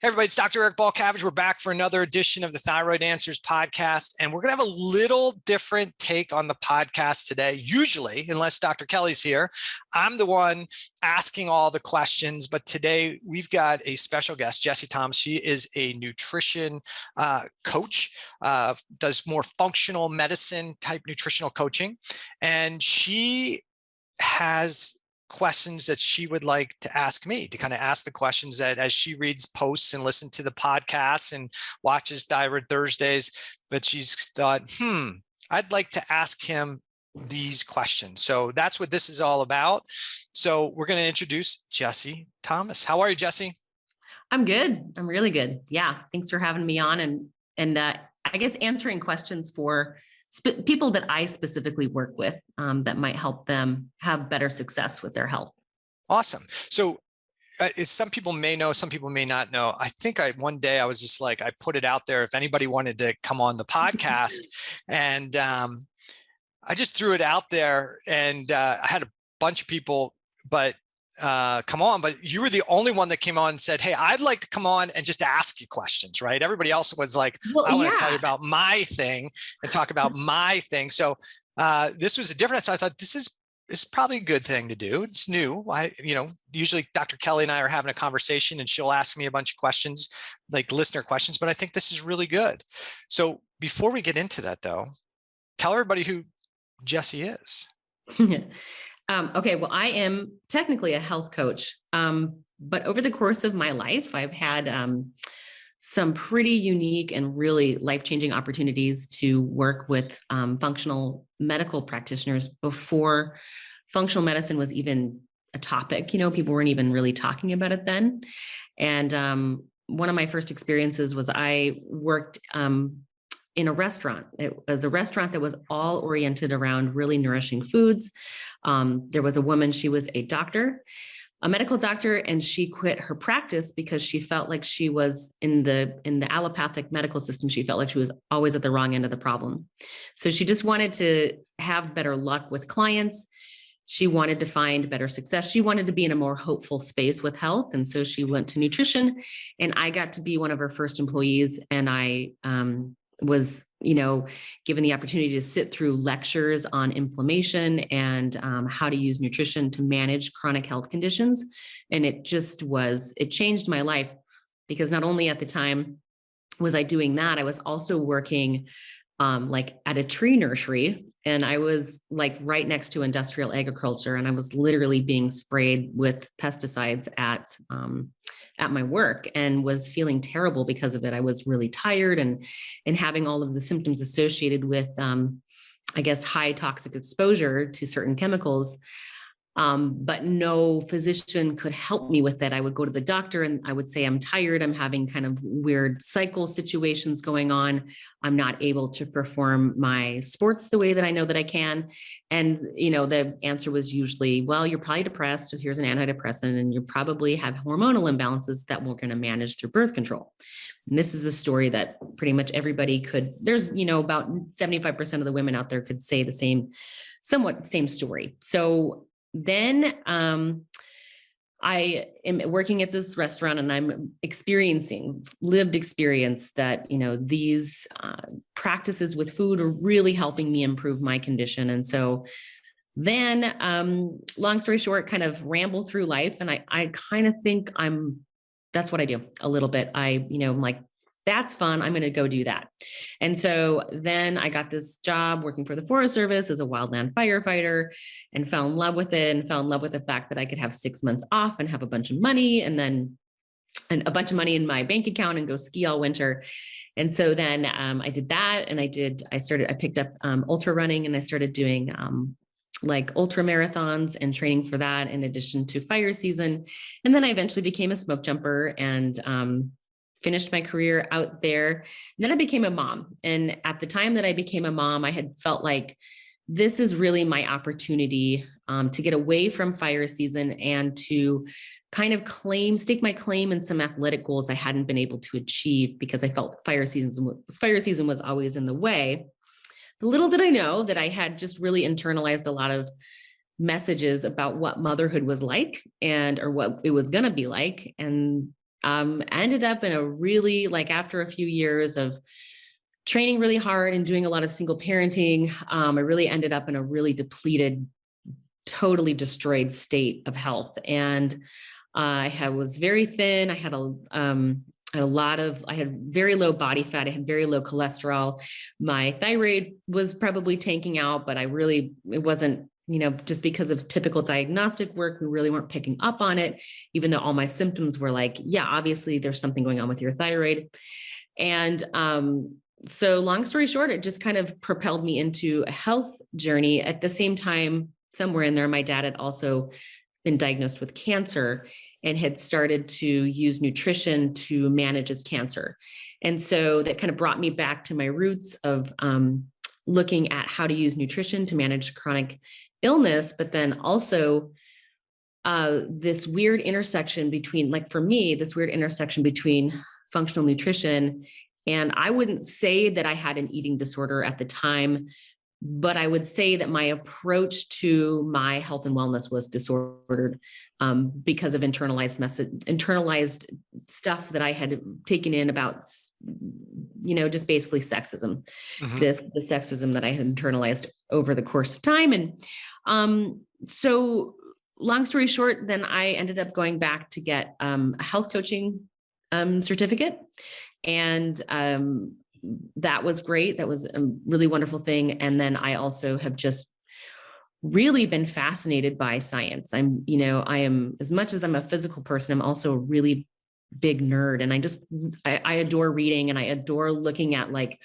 Hey everybody, it's Dr. Eric Balcavage. We're back for another edition of the Thyroid Answers podcast, and we're going to have a little different take on the podcast today. Usually, unless Dr. Kelly's here, I'm the one asking all the questions, but today we've got a special guest, Jessie Thomas. She is a nutrition coach, does more functional medicine type nutritional coaching, and she has questions that she would like to ask me, to kind of ask the questions that as she reads posts and listens to the podcasts and watches Thyroid Thursdays, that she's thought, I'd like to ask him these questions. So that's what this is all about. So we're going to introduce Jessie Thomas. How are you, Jessie? I'm good. I'm really good. Yeah. Thanks for having me on and I guess answering questions for people that I specifically work with that might help them have better success with their health. Awesome. So some people may know, some people may not know. I think one day I was just like, I put it out there if anybody wanted to come on the podcast, and I just threw it out there, and I had a bunch of people, but come on, but you were the only one that came on and said, hey, I'd like to come on and just ask you questions, right? Everybody else was like, I want to tell you about my thing and talk about my thing. So this was a difference. So I thought this is probably a good thing to do. It's new. Usually Dr. Kelly and I are having a conversation and she'll ask me a bunch of questions, like listener questions, but I think this is really good. So before we get into that though, tell everybody who Jessie is. Okay, well, I am technically a health coach, but over the course of my life, I've had some pretty unique and really life-changing opportunities to work with functional medical practitioners before functional medicine was even a topic. People weren't even really talking about it then. And one of my first experiences was I worked in a restaurant. It was a restaurant that was all oriented around really nourishing foods. There was a woman, she was a doctor, a medical doctor, and she quit her practice because she felt like she was in the allopathic medical system. She felt like she was always at the wrong end of the problem. So she just wanted to have better luck with clients. She wanted to find better success. She wanted to be in a more hopeful space with health. And so she went to nutrition, and I got to be one of her first employees. And I was, given the opportunity to sit through lectures on inflammation and how to use nutrition to manage chronic health conditions. And it changed my life, because not only at the time was I doing that, I was also working at a tree nursery, and I was right next to industrial agriculture, and I was literally being sprayed with pesticides at my work and was feeling terrible because of it. I was really tired and having all of the symptoms associated with, high toxic exposure to certain chemicals. But no physician could help me with that. I would go to the doctor and I would say, I'm tired. I'm having kind of weird cycle situations going on. I'm not able to perform my sports the way that I know that I can. And, the answer was usually, well, you're probably depressed. So here's an antidepressant, and you probably have hormonal imbalances that we're going to manage through birth control. And this is a story that pretty much everybody there's, about 75% of the women out there could say the somewhat same story. So then I am working at this restaurant, and I'm experiencing lived experience that, these practices with food are really helping me improve my condition. And so then, long story short, kind of ramble through life. And I kind of think that's what I do a little bit. I'm like, that's fun. I'm going to go do that. And so then I got this job working for the Forest Service as a wildland firefighter, and fell in love with it, and fell in love with the fact that I could have 6 months off and have a bunch of money, and a bunch of money in my bank account, and go ski all winter. And so then I did that, and I picked up ultra running, and I started doing ultra marathons and training for that in addition to fire season. And then I eventually became a smoke jumper and finished my career out there. And then I became a mom. And at the time that I became a mom, I had felt like this is really my opportunity to get away from fire season and to kind of stake my claim in some athletic goals I hadn't been able to achieve, because I felt fire season was always in the way. Little did I know that I had just really internalized a lot of messages about what motherhood was like or what it was going to be like. And I ended up in a really, like, after a few years of training really hard and doing a lot of single parenting, I really ended up in a really depleted, totally destroyed state of health. And was very thin. I had I had very low body fat. I had very low cholesterol. My thyroid was probably tanking out, but it wasn't, just because of typical diagnostic work, we really weren't picking up on it, even though all my symptoms were like, yeah, obviously there's something going on with your thyroid. And so long story short, it just kind of propelled me into a health journey. At the same time, somewhere in there, my dad had also been diagnosed with cancer and had started to use nutrition to manage his cancer. And so that kind of brought me back to my roots of looking at how to use nutrition to manage chronic illness, but then also this weird intersection between, like, for me, this weird intersection between functional nutrition. And I wouldn't say that I had an eating disorder at the time, but I would say that my approach to my health and wellness was disordered because of internalized stuff that I had taken in about, just basically sexism, the sexism that I had internalized over the course of time. And so long story short, then I ended up going back to get a health coaching certificate. And that was great. That was a really wonderful thing. And then I also have just really been fascinated by science. I am, as much as I'm a physical person, I'm also a really big nerd. And I adore reading, and I adore looking at, like,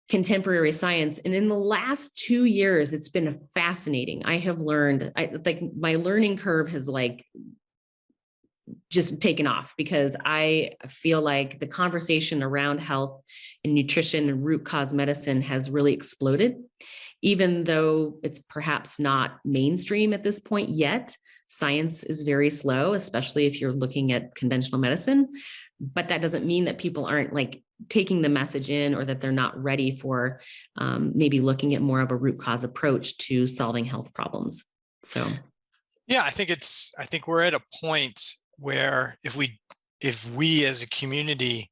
contemporary science. And in the last 2 years, it's been fascinating. I have learned, my learning curve has, like, just taken off, because I feel like the conversation around health and nutrition and root cause medicine has really exploded, even though it's perhaps not mainstream at this point yet. Science is very slow, especially if you're looking at conventional medicine, but that doesn't mean that people aren't, like, taking the message in, or that they're not ready for maybe looking at more of a root cause approach to solving health problems. So, yeah, I think we're at a point where if we as a community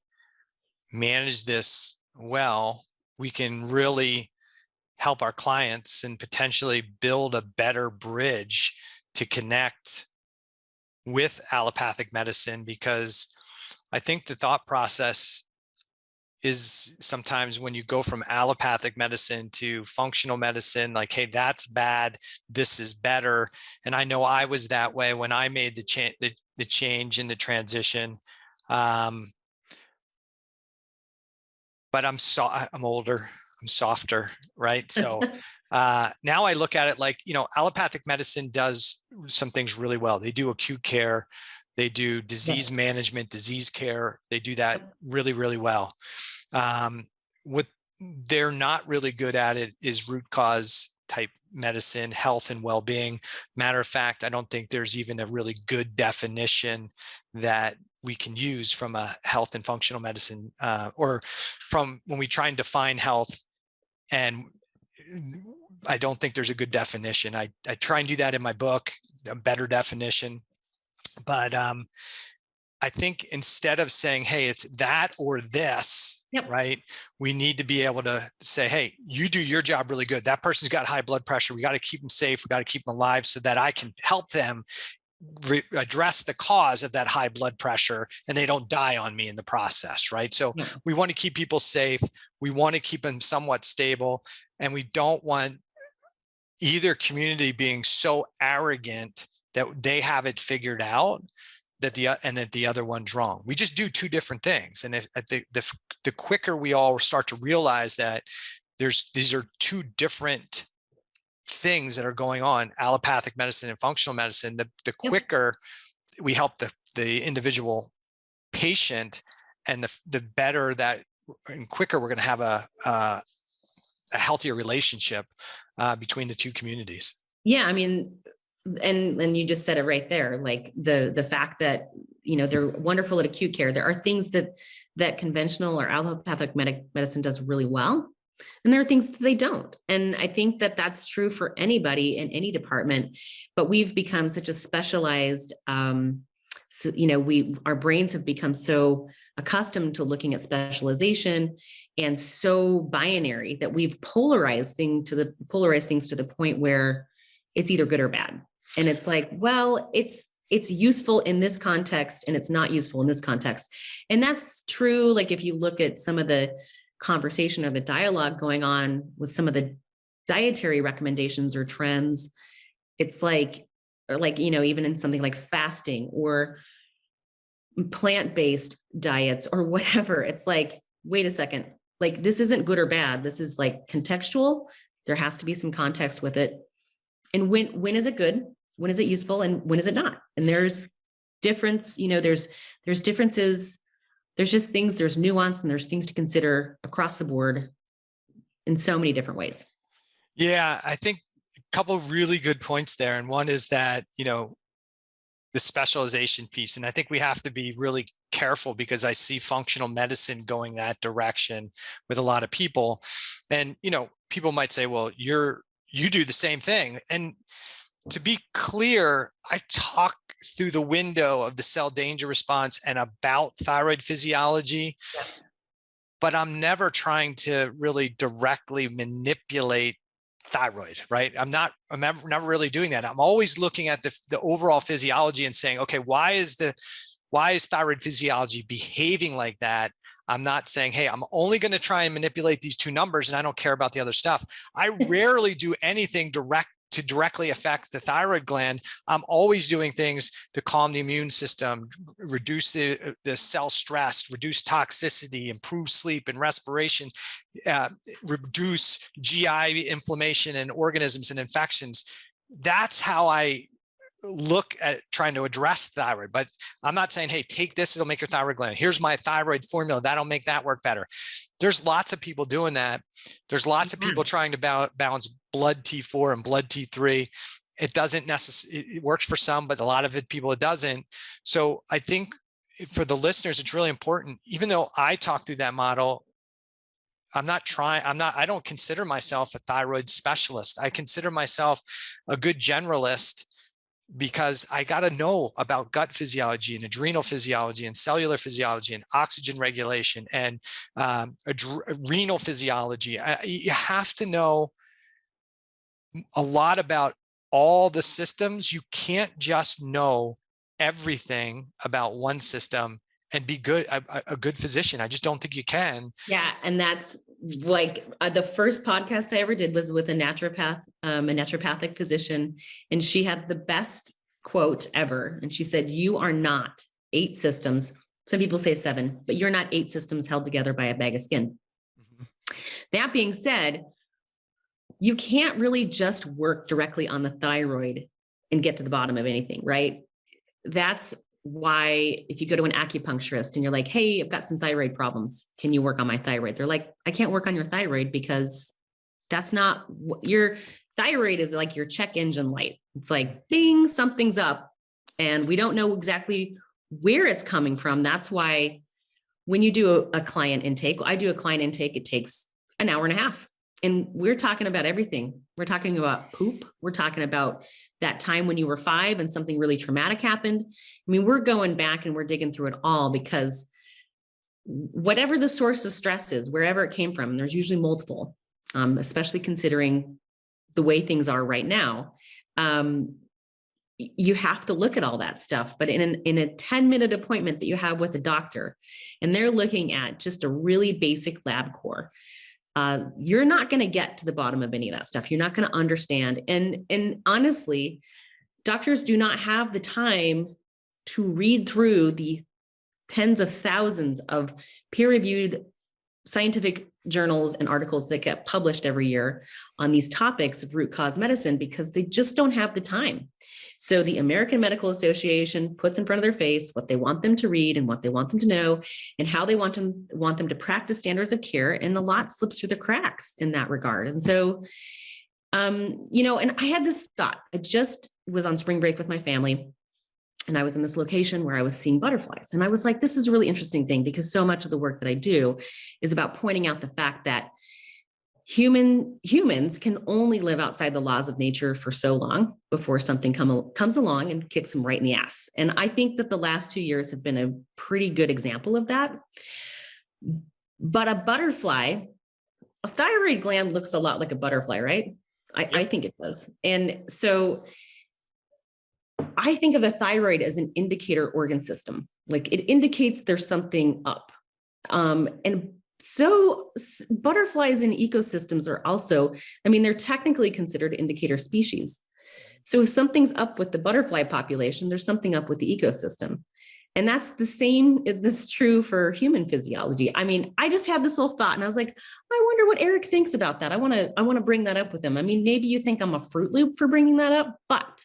manage this well, we can really help our clients and potentially build a better bridge to connect with allopathic medicine. Because I think the thought process is sometimes when you go from allopathic medicine to functional medicine, like, hey, that's bad, this is better. And I know I was that way when I made the change in the transition. But I'm older, I'm softer, right? So now I look at it like, allopathic medicine does some things really well. They do acute care, they do disease management, disease care. They do that really, really well. What they're not really good at it is root cause type medicine, health and well-being. Matter of fact, I don't think there's even a really good definition that we can use from a health and functional medicine, or from when we try and define health. And I don't think there's a good definition. I try and do that in my book, a better definition. But I think instead of saying, hey, it's that or this, right? We need to be able to say, hey, you do your job really good. That person's got high blood pressure. We got to keep them safe. We got to keep them alive so that I can help them address the cause of that high blood pressure and they don't die on me in the process, right? So we want to keep people safe. We want to keep them somewhat stable. And we don't want either community being so arrogant that they have it figured out that the other one's wrong. We just do two different things. And if the quicker we all start to realize that these are two different things that are going on, allopathic medicine and functional medicine, the quicker we help the individual patient, and the better that and quicker we're going to have a healthier relationship between the two communities. Yeah, I mean, and you just said it right there, like the fact that, they're wonderful at acute care. There are things that conventional or allopathic medicine does really well, and there are things that they don't. And I think that that's true for anybody in any department, but we've become such a specialized So, our brains have become so accustomed to looking at specialization and so binary that we've polarized things to the point where it's either good or bad. And it's like, well, it's useful in this context and it's not useful in this context. And that's true. Like if you look at some of the conversation or the dialogue going on with some of the dietary recommendations or trends, it's like, even in something like fasting or plant-based diets or whatever, it's like, wait a second, like this isn't good or bad. This is like contextual. There has to be some context with it. And when is it good? When is it useful? And when is it not? And there's difference, there's differences. There's just things, there's nuance, and there's things to consider across the board in so many different ways. Yeah, I think a couple of really good points there. And one is that, the specialization piece. And I think we have to be really careful because I see functional medicine going that direction with a lot of people. And, people might say, well, you do the same thing. And to be clear, I talk through the window of the cell danger response and about thyroid physiology, but I'm never trying to really directly manipulate thyroid, right? I'm never really doing that. I'm always looking at the overall physiology and saying, okay, why is thyroid physiology behaving like that? I'm not saying, hey, I'm only going to try and manipulate these two numbers and I don't care about the other stuff. I rarely do anything to directly affect the thyroid gland. I'm always doing things to calm the immune system, reduce the cell stress, reduce toxicity, improve sleep and respiration, reduce GI inflammation and organisms and infections. That's how I look at trying to address thyroid. But I'm not saying, hey, take this, it'll make your thyroid gland. Here's my thyroid formula, that'll make that work better. There's lots of people doing that. There's lots of people trying to balance blood T4 and blood T3. It doesn't necessarily, it works for some, but a lot of it doesn't. So I think for the listeners, it's really important, even though I talk through that model, I don't consider myself a thyroid specialist. I consider myself a good generalist because I got to know about gut physiology and adrenal physiology and cellular physiology and oxygen regulation and renal physiology. You have to know a lot about all the systems. You can't just know everything about one system and be a good physician. I just don't think you can. Yeah. And that's like the first podcast I ever did was with a naturopathic physician. And she had the best quote ever. And she said, you are not 8 systems. Some people say 7, but you're not 8 systems held together by a bag of skin. Mm-hmm. That being said, you can't really just work directly on the thyroid and get to the bottom of anything, right? That's why if you go to an acupuncturist and you're like, hey, I've got some thyroid problems, can you work on my thyroid? They're like, I can't work on your thyroid because that's not your thyroid is like your check engine light. It's like, bing, something's up. And we don't know exactly where it's coming from. That's why when you do a client intake, I do a client intake, it takes an hour and a half. And we're talking about everything. We're talking about poop. We're talking about that time when you were 5 and something really traumatic happened. I mean, we're going back and we're digging through it all because whatever the source of stress is, wherever it came from, and there's usually multiple, especially considering the way things are right now, you have to look at all that stuff. But in a 10-minute appointment that you have with a doctor, and they're looking at just a really basic lab core, you're not going to get to the bottom of any of that stuff. You're not going to understand. And honestly, doctors do not have the time to read through the tens of thousands of peer-reviewed scientific journals and articles that get published every year on these topics of root cause medicine because they just don't have the time. So the American Medical Association puts in front of their face what they want them to read and what they want them to know and how they want them to practice standards of care. And a lot slips through the cracks in that regard. And so, and I had this thought. I just was on spring break with my family and I was in this location where I was seeing butterflies. And I was like, this is a really interesting thing because so much of the work that I do is about pointing out the fact that humans can only live outside the laws of nature for so long before something comes along and kicks them right in the ass. And I think that the last 2 years have been a pretty good example of that. But a thyroid gland looks a lot like a butterfly, right? I think it does. And so I think of the thyroid as an indicator organ system. Like it indicates there's something up. And so butterflies in ecosystems are also, they're technically considered indicator species. So if something's up with the butterfly population, there's something up with the ecosystem. And that's the same, that's true for human physiology. I just had this little thought and I was like, I wonder what Eric thinks about that. I want to bring that up with him. Maybe you think I'm a Fruit Loop for bringing that up, but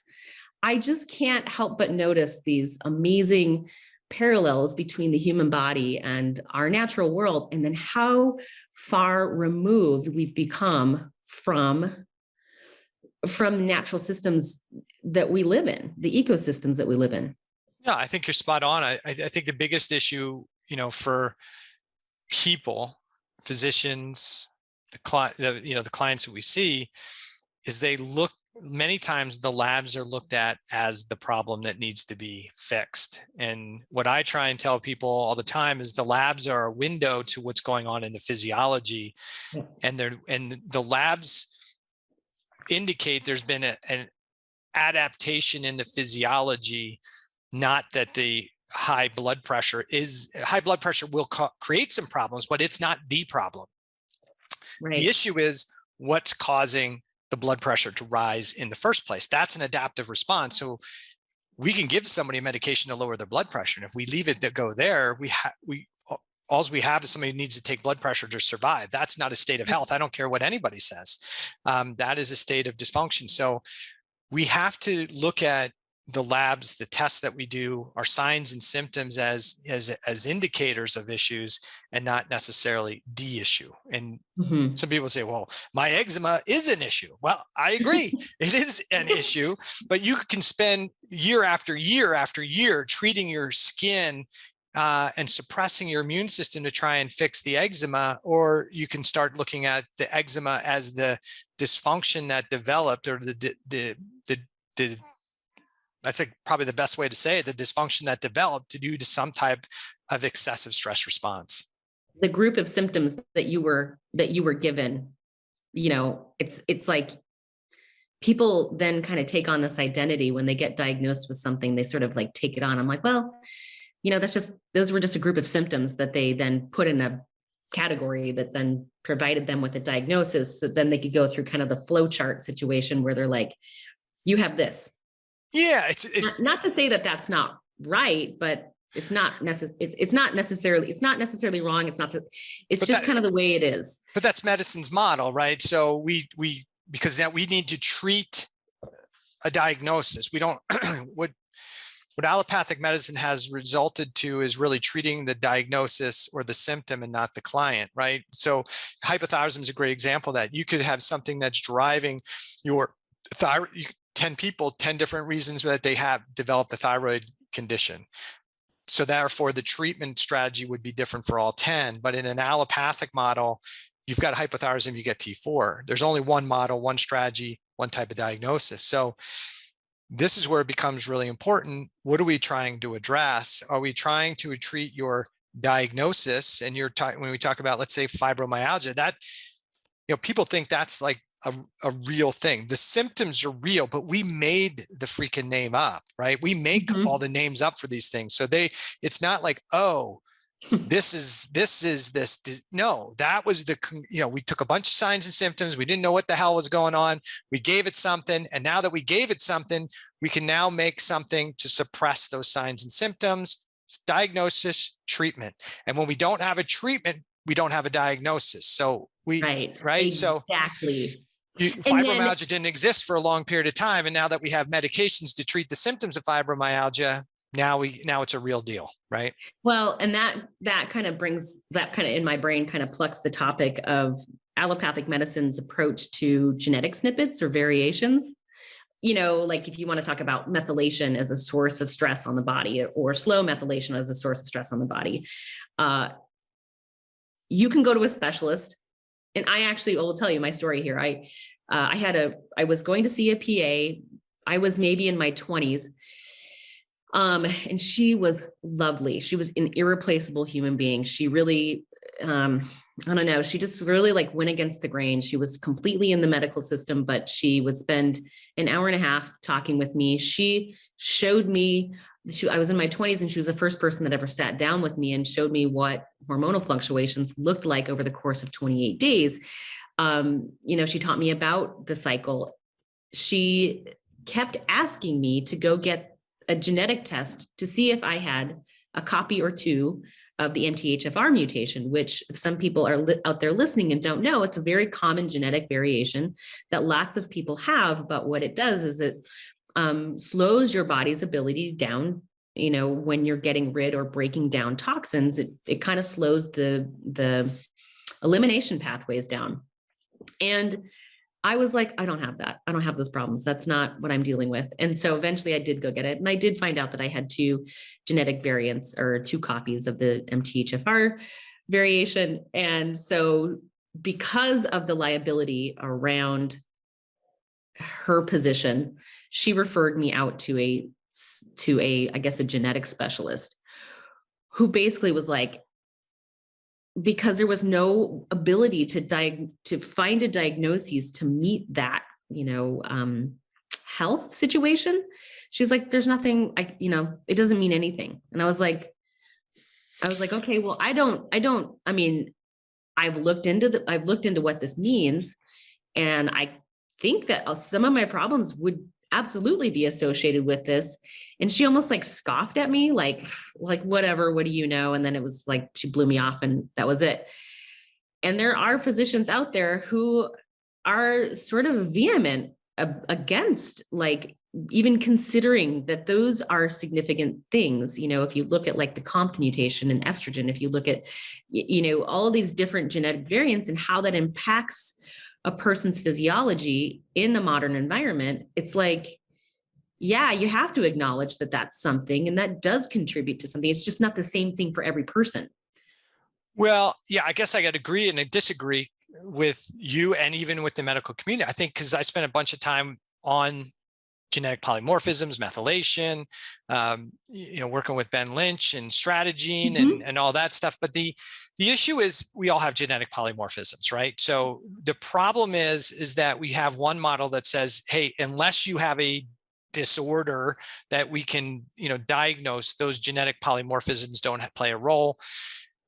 I just can't help but notice these amazing parallels between the human body and our natural world, and then how far removed we've become from natural systems that we live in, the ecosystems that we live in. Yeah, I think you're spot on. I think the biggest issue, for people, physicians, the clients that we see, is many times the labs are looked at as the problem that needs to be fixed. And what I try and tell people all the time is the labs are a window to what's going on in the physiology. And the labs indicate there's been an adaptation in the physiology, not that the high blood pressure will create some problems, but it's not the problem. Right. The issue is what's causing the blood pressure to rise in the first place. That's an adaptive response. So we can give somebody a medication to lower their blood pressure. And if we leave it to go there, all we have is somebody who needs to take blood pressure to survive. That's not a state of health. I don't care what anybody says. That is a state of dysfunction. So we have to look at the labs, the tests that we do, our signs and symptoms as indicators of issues and not necessarily the issue. And some people say, well, my eczema is an issue. Well, I agree. It is an issue, but you can spend year after year after year treating your skin and suppressing your immune system to try and fix the eczema, or you can start looking at the eczema as the dysfunction that developed, or that's probably the best way to say it, the dysfunction that developed due to some type of excessive stress response. The group of symptoms that you were given, it's like people then kind of take on this identity when they get diagnosed with something, they sort of like take it on. I'm like, well, those were just a group of symptoms that they then put in a category that then provided them with a diagnosis that then they could go through kind of the flow chart situation where they're like, you have this. Yeah, it's not to say that that's not right, but it's not necessarily wrong. It's just kind of the way it is. But that's medicine's model, right? So because now we need to treat a diagnosis. We don't what allopathic medicine has resulted to is really treating the diagnosis or the symptom and not the client, right? So hypothyroidism is a great example of that. You could have something that's driving your thyroid. 10 people, 10 different reasons that they have developed a thyroid condition. So therefore the treatment strategy would be different for all 10, but in an allopathic model, you've got hypothyroidism, you get T4. There's only one model, one strategy, one type of diagnosis. So this is where it becomes really important. What are we trying to address? Are we trying to treat your diagnosis? And when we talk about, let's say, fibromyalgia, that, people think that's like a real thing. The symptoms are real, but we made the freaking name up, right? We make all the names up for these things. So it's not like, oh, this is this. No, that was we took a bunch of signs and symptoms. We didn't know what the hell was going on. We gave it something. And now that we gave it something, we can now make something to suppress those signs and symptoms. Diagnosis, treatment. And when we don't have a treatment, we don't have a diagnosis. So right. Exactly. So fibromyalgia didn't exist for a long period of time. And now that we have medications to treat the symptoms of fibromyalgia, now it's a real deal, right? Well, and that kind of brings that kind of in my brain kind of plucks the topic of allopathic medicine's approach to genetic snippets or variations. Like if you want to talk about methylation as a source of stress on the body or slow methylation as a source of stress on the body, you can go to a specialist and I actually will tell you my story here. I was going to see a PA. I was maybe in my 20s. And she was lovely. She was an irreplaceable human being. She really, I don't know, she just really like went against the grain. She was completely in the medical system, but she would spend an hour and a half talking with me. She showed me, I was in my 20s, and she was the first person that ever sat down with me and showed me what hormonal fluctuations looked like over the course of 28 days. She taught me about the cycle. She kept asking me to go get a genetic test to see if I had a copy or two of the MTHFR mutation, which if some people are out there listening and don't know, it's a very common genetic variation that lots of people have. But what it does is it slows your body's ability down. When you're getting rid or breaking down toxins, it kind of slows the elimination pathways down. And I was like, I don't have that. I don't have those problems. That's not what I'm dealing with. And so eventually I did go get it. And I did find out that I had 2 genetic variants, or 2 copies of the MTHFR variation. And so because of the liability around her position, she referred me out to a, I guess, a genetic specialist, who basically was like, because there was no ability to find a diagnosis to meet that, health situation. She's like, there's nothing, it doesn't mean anything. And I was like, okay, well, I mean, I've looked into what this means. And I think that some of my problems would absolutely be associated with this. And she almost like scoffed at me, like, whatever, what do you know? And then it was like, she blew me off and that was it. And there are physicians out there who are sort of vehement against like even considering that those are significant things. If you look at like the COMT mutation in estrogen, if you look at, all of these different genetic variants and how that impacts a person's physiology in a modern environment, it's like, yeah, you have to acknowledge that that's something, and that does contribute to something. It's just not the same thing for every person. Well, yeah, I guess I got to agree and I disagree with you and even with the medical community. I think because I spent a bunch of time on genetic polymorphisms, methylation, working with Ben Lynch and stratagene and all that stuff. But the issue is we all have genetic polymorphisms, right? So the problem is that we have one model that says, hey, unless you have a disorder that we can, diagnose, those genetic polymorphisms don't play a role.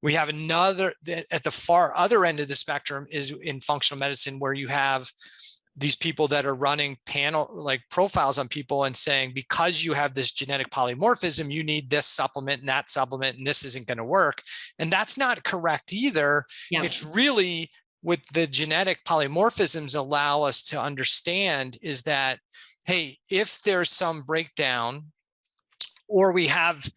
We have another at the far other end of the spectrum is in functional medicine, where you have these people that are running profiles on people and saying, because you have this genetic polymorphism, you need this supplement and that supplement, and this isn't going to work. And that's not correct either. Yeah. It's really what the genetic polymorphisms allow us to understand is that, hey, if there's some breakdown, or we have,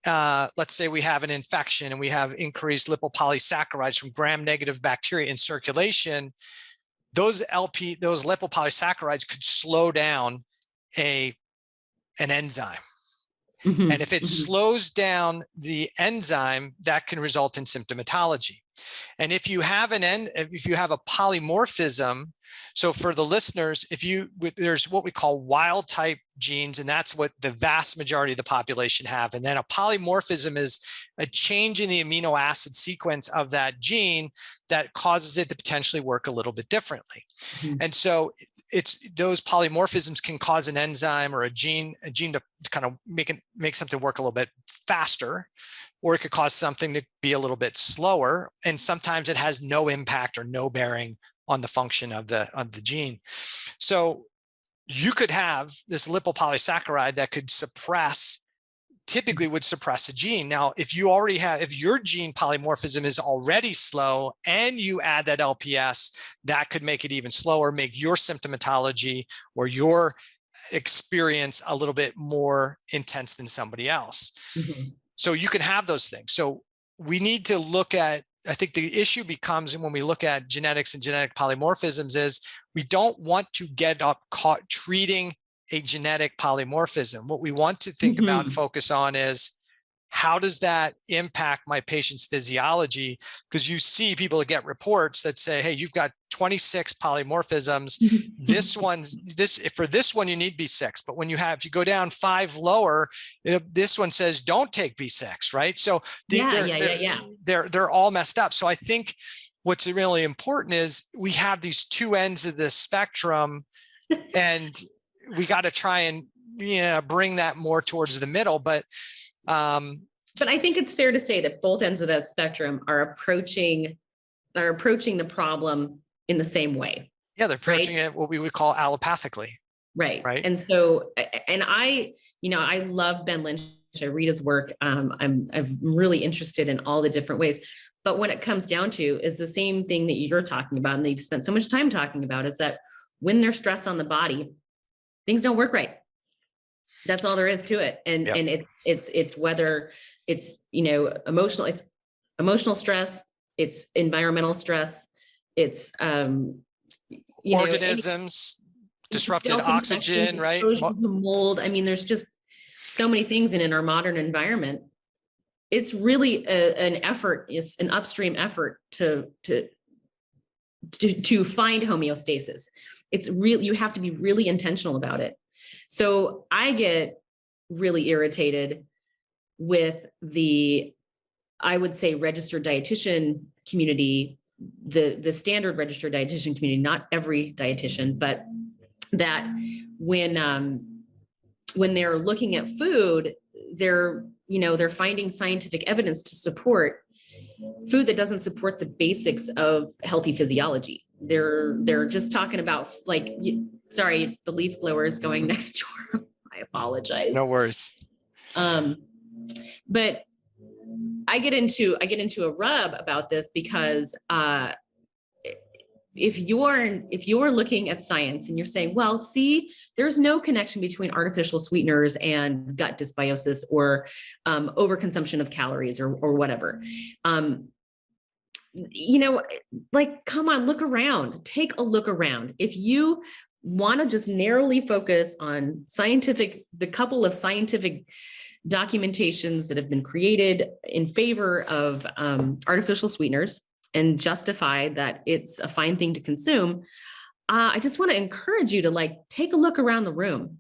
let's say we have an infection and we have increased lipopolysaccharides from gram-negative bacteria in circulation, those lipopolysaccharides could slow down an enzyme. Mm-hmm. And if it slows down the enzyme, that can result in symptomatology. And if you have a polymorphism, so for the listeners, there's what we call wild type genes, and that's what the vast majority of the population have. And then a polymorphism is a change in the amino acid sequence of that gene that causes it to potentially work a little bit differently. Mm-hmm. And so those polymorphisms can cause an enzyme or a gene to kind of make something work a little bit faster, or it could cause something to be a little bit slower. And sometimes it has no impact or no bearing on the function of the gene. So you could have this lipopolysaccharide that typically would suppress a gene. Now, if your gene polymorphism is already slow and you add that LPS, that could make it even slower, make your symptomatology or your experience a little bit more intense than somebody else. Mm-hmm. So you can have those things. So we need to look at, I think the issue becomes when we look at genetics and genetic polymorphisms is we don't want to get up caught treating a genetic polymorphism. What we want to think about and focus on is how does that impact my patient's physiology? Because you see people that get reports that say, hey, you've got 26 polymorphisms. For this one, you need B6. But when if you go down 5 lower, this one says, don't take B6, right? So they're all messed up. So I think what's really important is we have these two ends of the spectrum, and we got to try and bring that more towards the middle. But I think it's fair to say that both ends of that spectrum are approaching the problem in the same way. Yeah, they're approaching it what we would call allopathically. Right. And so, I love Ben Lynch. I read his work. I'm really interested in all the different ways. But when it comes down to is the same thing that you're talking about, and that you've spent so much time talking about, is that when there's stress on the body, things don't work right. That's all there is to it. And it's whether it's, emotional stress, it's environmental stress, it's, organisms, disrupted oxygen, right? Mold. I mean, there's just so many things in our modern environment. It's really an upstream effort to find homeostasis. It's real. You have to be really intentional about it. So I get really irritated with I would say, registered dietitian community, the standard registered dietitian community, not every dietitian, but that when they're looking at food, they're finding scientific evidence to support food that doesn't support the basics of healthy physiology. They're just talking about sorry, the leaf blower is going next door. I apologize. No worries. But I get into a rub about this because if you're looking at science and you're saying, well, see, there's no connection between artificial sweeteners and gut dysbiosis or overconsumption of calories or whatever. Come on, look around, take a look around. If you want to just narrowly focus on the couple of scientific documentations that have been created in favor of artificial sweeteners and justify that it's a fine thing to consume, I just want to encourage you to take a look around the room.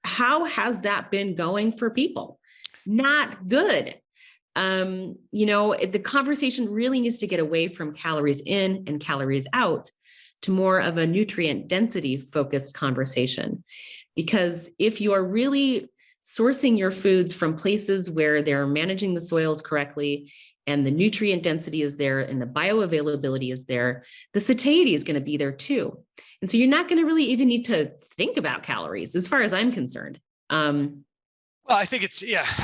How has that been going for people? Not good. The conversation really needs to get away from calories in and calories out to more of a nutrient density focused conversation. Because if you are really sourcing your foods from places where they're managing the soils correctly and the nutrient density is there and the bioavailability is there, the satiety is going to be there too. And so you're not going to really even need to think about calories as far as I'm concerned. Well, I think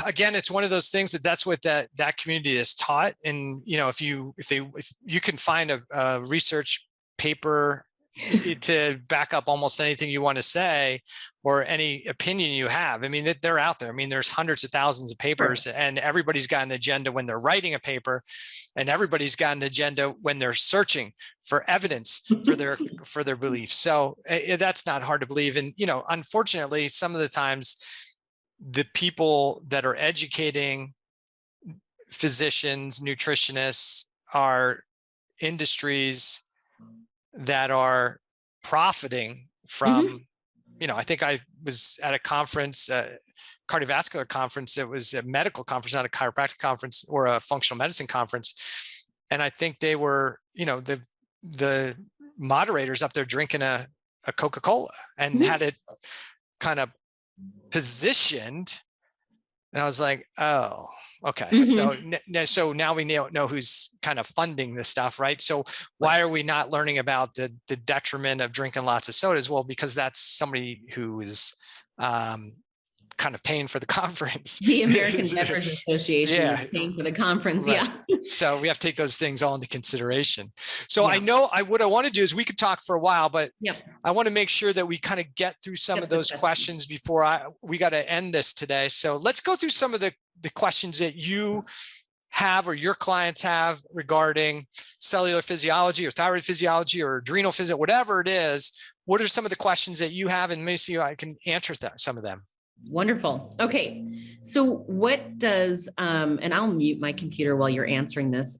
again, it's one of those things that's what that community is taught. And, if you can find a research paper to back up almost anything you want to say or any opinion you have. I mean, they're out there. I mean, there's hundreds of thousands of papers, and everybody's got an agenda when they're writing a paper, and everybody's got an agenda when they're searching for evidence for their beliefs. So that's not hard to believe. And, unfortunately, some of the times the people that are educating physicians, nutritionists, are industries that are profiting from, I think I was at a conference, cardiovascular conference. It was a medical conference, not a chiropractic conference or a functional medicine conference. And I think they were, the moderators up there drinking a Coca-Cola and had it kind of positioned. And I was like, oh, okay. So now we know who's kind of funding this stuff, right? So why are we not learning about the detriment of drinking lots of sodas? Well, because that's somebody who is kind of paying for the conference. The American Beverage Association is paying for the conference. Right. Yeah. So we have to take those things all into consideration. So I know what I want to do is we could talk for a while, but I want to make sure that we kind of get through some of those questions before we got to end this today. So let's go through some of the questions that you have or your clients have regarding cellular physiology or thyroid physiology or adrenal physiology, whatever it is. What are some of the questions that you have? And maybe see if I can answer some of them. Wonderful. Okay. So what does, and I'll mute my computer while you're answering this.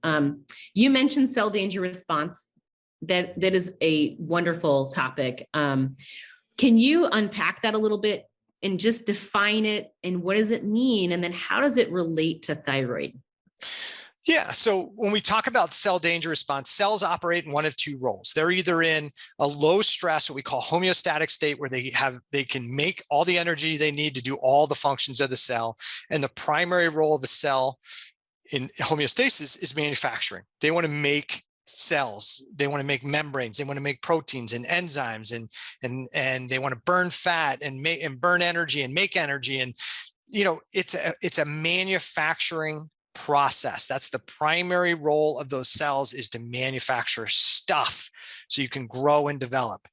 You mentioned cell danger response. That is a wonderful topic. Can you unpack that a little bit and just define it, and what does it mean? And then how does it relate to thyroid? Yeah. So when we talk about cell danger response, cells operate in one of two roles. They're either in a low stress, what we call homeostatic state, where they can make all the energy they need to do all the functions of the cell. And the primary role of a cell in homeostasis is manufacturing. They want to make cells, they want to make membranes, they want to make proteins and enzymes, and they want to burn fat and burn energy and make energy. And it's a manufacturing process. That's the primary role of those cells, is to manufacture stuff so you can grow and develop.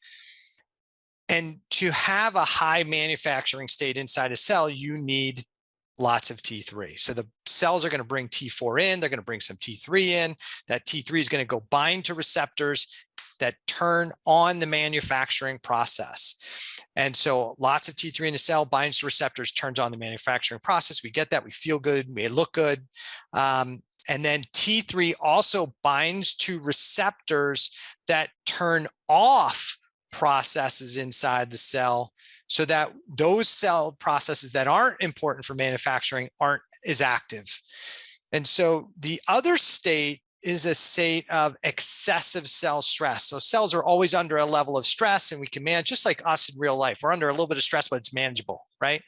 And to have a high manufacturing state inside a cell, you need lots of T3. So the cells are going to bring T4 in, they're going to bring some T3 in. That T3 is going to go bind to receptors that turn on the manufacturing process. And so lots of T3 in the cell binds to receptors, turns on the manufacturing process. We get that, we feel good, we look good. And then T3 also binds to receptors that turn off processes inside the cell, so that those cell processes that aren't important for manufacturing aren't as active. And so the other state is a state of excessive cell stress. So cells are always under a level of stress, and we can manage, just like us in real life. We're under a little bit of stress, but it's manageable, right?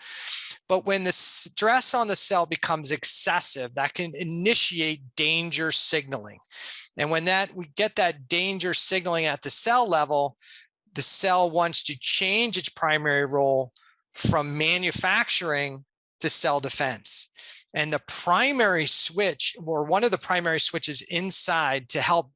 But when the stress on the cell becomes excessive, that can initiate danger signaling. And when we get that danger signaling at the cell level, the cell wants to change its primary role from manufacturing to cell defense. And the primary switch, or one of the primary switches inside to help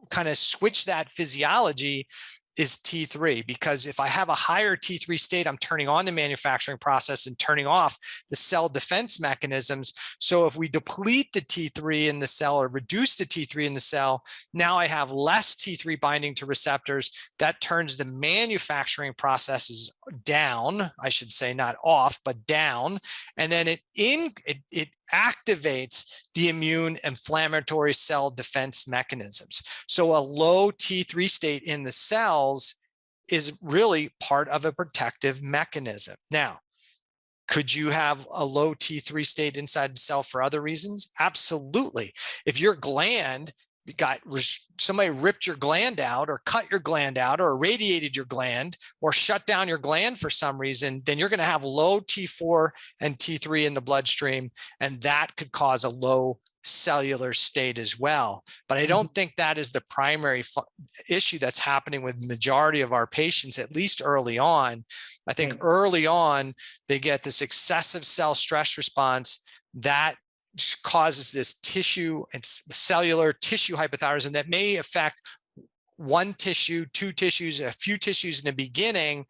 kind of switch that physiology, is T3, because if I have a higher T3 state, I'm turning on the manufacturing process and turning off the cell defense mechanisms. So if we deplete the T3 in the cell or reduce the T3 in the cell, now I have less T3 binding to receptors. That turns the manufacturing processes down, I should say, not off, but down. And then it activates the immune inflammatory cell defense mechanisms. So a low T3 state in the cells is really part of a protective mechanism. Now, could you have a low T3 state inside the cell for other reasons? Absolutely. If your gland somebody ripped your gland out, or cut your gland out, or irradiated your gland, or shut down your gland for some reason, then you're going to have low T4 and T3 in the bloodstream, and that could cause a low cellular state as well. But I don't think that is the primary issue that's happening with the majority of our patients, at least early on. I think early on, they get this excessive cell stress response that causes this tissue and cellular tissue hypothyroidism that may affect one tissue, two tissues, a few tissues in the beginning.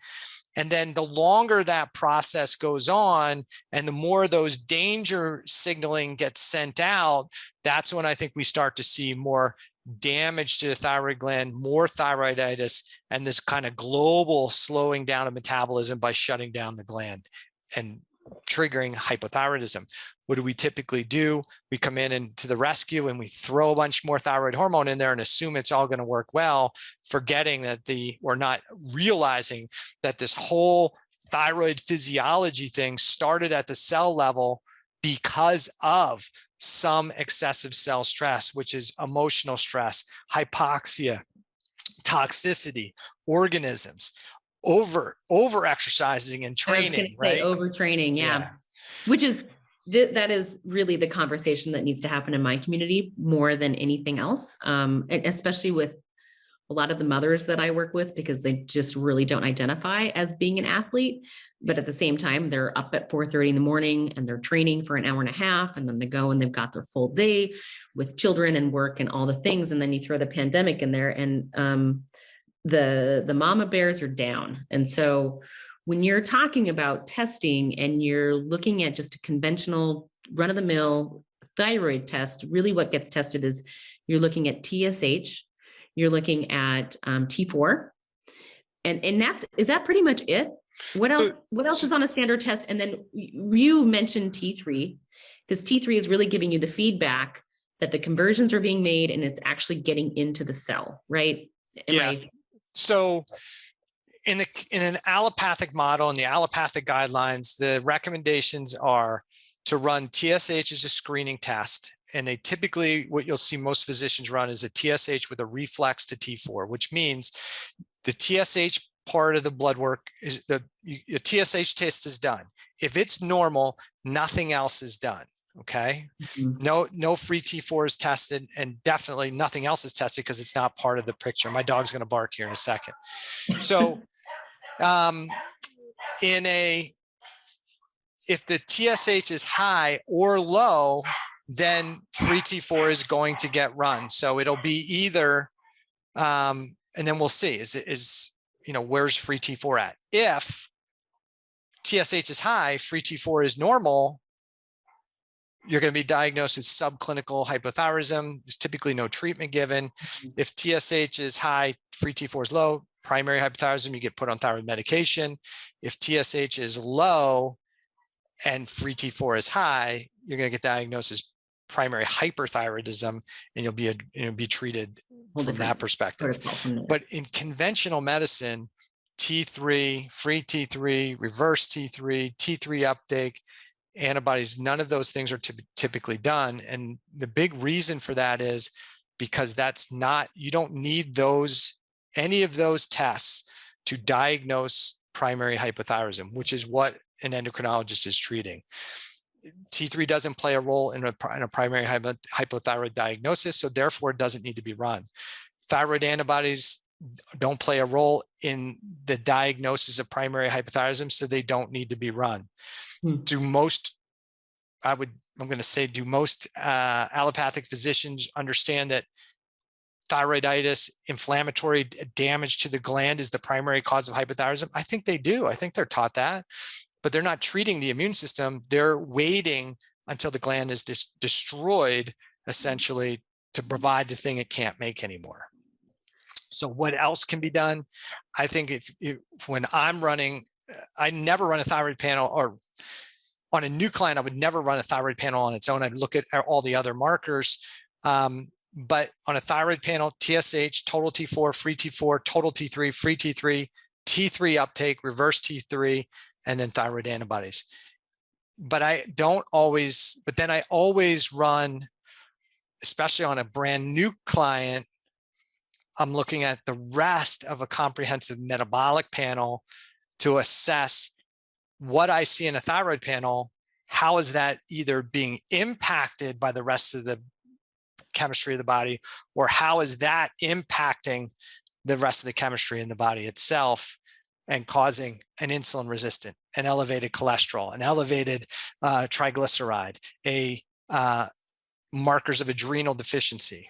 And then the longer that process goes on and the more those danger signaling gets sent out, that's when I think we start to see more damage to the thyroid gland, more thyroiditis, and this kind of global slowing down of metabolism by shutting down the gland and triggering hypothyroidism. What do we typically do? We come in to the rescue and we throw a bunch more thyroid hormone in there and assume it's all going to work well, forgetting that or not realizing that this whole thyroid physiology thing started at the cell level because of some excessive cell stress, which is emotional stress, hypoxia, toxicity, organisms, over exercising and training, right? Overtraining, yeah. Which is that is really the conversation that needs to happen in my community more than anything else, and especially with a lot of the mothers that I work with, because they just really don't identify as being an athlete, but at the same time, they're up at 4:30 in the morning and they're training for an hour and a half, and then they go and they've got their full day with children and work and all the things, and then you throw the pandemic in there, and the mama bears are down. And so when you're talking about testing and you're looking at just a conventional run-of-the-mill thyroid test, really what gets tested is you're looking at TSH, you're looking at T4, and is that pretty much it? What else is on a standard test? And then you mentioned T3, because T3 is really giving you the feedback that the conversions are being made and it's actually getting into the cell, right? So in an allopathic model, in the allopathic guidelines, the recommendations are to run TSH as a screening test. And they typically, what you'll see most physicians run is a TSH with a reflex to T4, which means the TSH part of the blood work is your TSH test is done. If it's normal, nothing else is done. Okay. Mm-hmm. No free T4 is tested, and definitely nothing else is tested because it's not part of the picture. My dog's going to bark here in a second. So if the TSH is high or low, then free T4 is going to get run. So it'll be either, and then we'll see, where's free T4 at? If TSH is high, free T4 is normal, you're going to be diagnosed with subclinical hypothyroidism. There's typically no treatment given. If TSH is high, free T4 is low, primary hypothyroidism, you get put on thyroid medication. If TSH is low and free T4 is high, you're going to get diagnosed as primary hyperthyroidism, and you'll be treated from that perspective. But in conventional medicine, T3, free T3, reverse T3, T3 uptake, antibodies, none of those things are typically done. And the big reason for that is because you don't need any of those tests to diagnose primary hypothyroidism, which is what an endocrinologist is treating. T3 doesn't play a role in a primary hypothyroid diagnosis, so therefore it doesn't need to be run. Thyroid antibodies don't play a role in the diagnosis of primary hypothyroidism, so they don't need to be run. Do most allopathic physicians understand that thyroiditis, inflammatory damage to the gland, is the primary cause of hypothyroidism? I think they do. I think they're taught that, but they're not treating the immune system. They're waiting until the gland is destroyed, essentially, to provide the thing it can't make anymore. So what else can be done? I think when I'm running, I never run a thyroid panel, or on a new client, I would never run a thyroid panel on its own. I'd look at all the other markers. But on a thyroid panel, TSH, total T4, free T4, total T3, free T3, T3 uptake, reverse T3, and then thyroid antibodies. But I always run, especially on a brand new client, I'm looking at the rest of a comprehensive metabolic panel to assess what I see in a thyroid panel. How is that either being impacted by the rest of the chemistry of the body, or how is that impacting the rest of the chemistry in the body itself and causing an insulin resistant, an elevated cholesterol, an elevated triglyceride, markers of adrenal deficiency.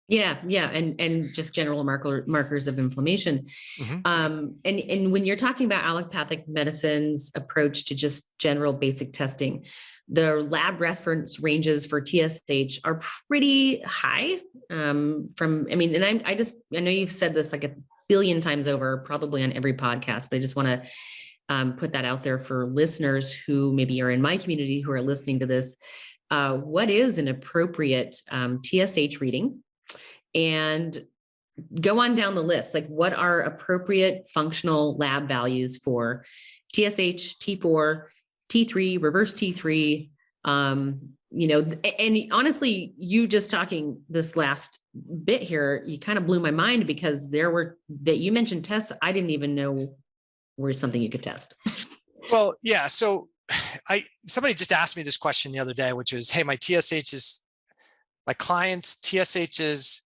Yeah. And just general markers of inflammation. Mm-hmm. And when you're talking about allopathic medicine's approach to just general basic testing, the lab reference ranges for TSH are pretty high. I know you've said this like a billion times over, probably on every podcast, but I just want to put that out there for listeners who maybe are in my community who are listening to this. What is an appropriate TSH reading? And go on down the list. Like, what are appropriate functional lab values for TSH, T4, T3, reverse T3? And honestly, you just talking this last bit here, you kind of blew my mind, because you mentioned tests I didn't even know were something you could test. Well, yeah. So somebody just asked me this question the other day, which was, hey, my client's TSH is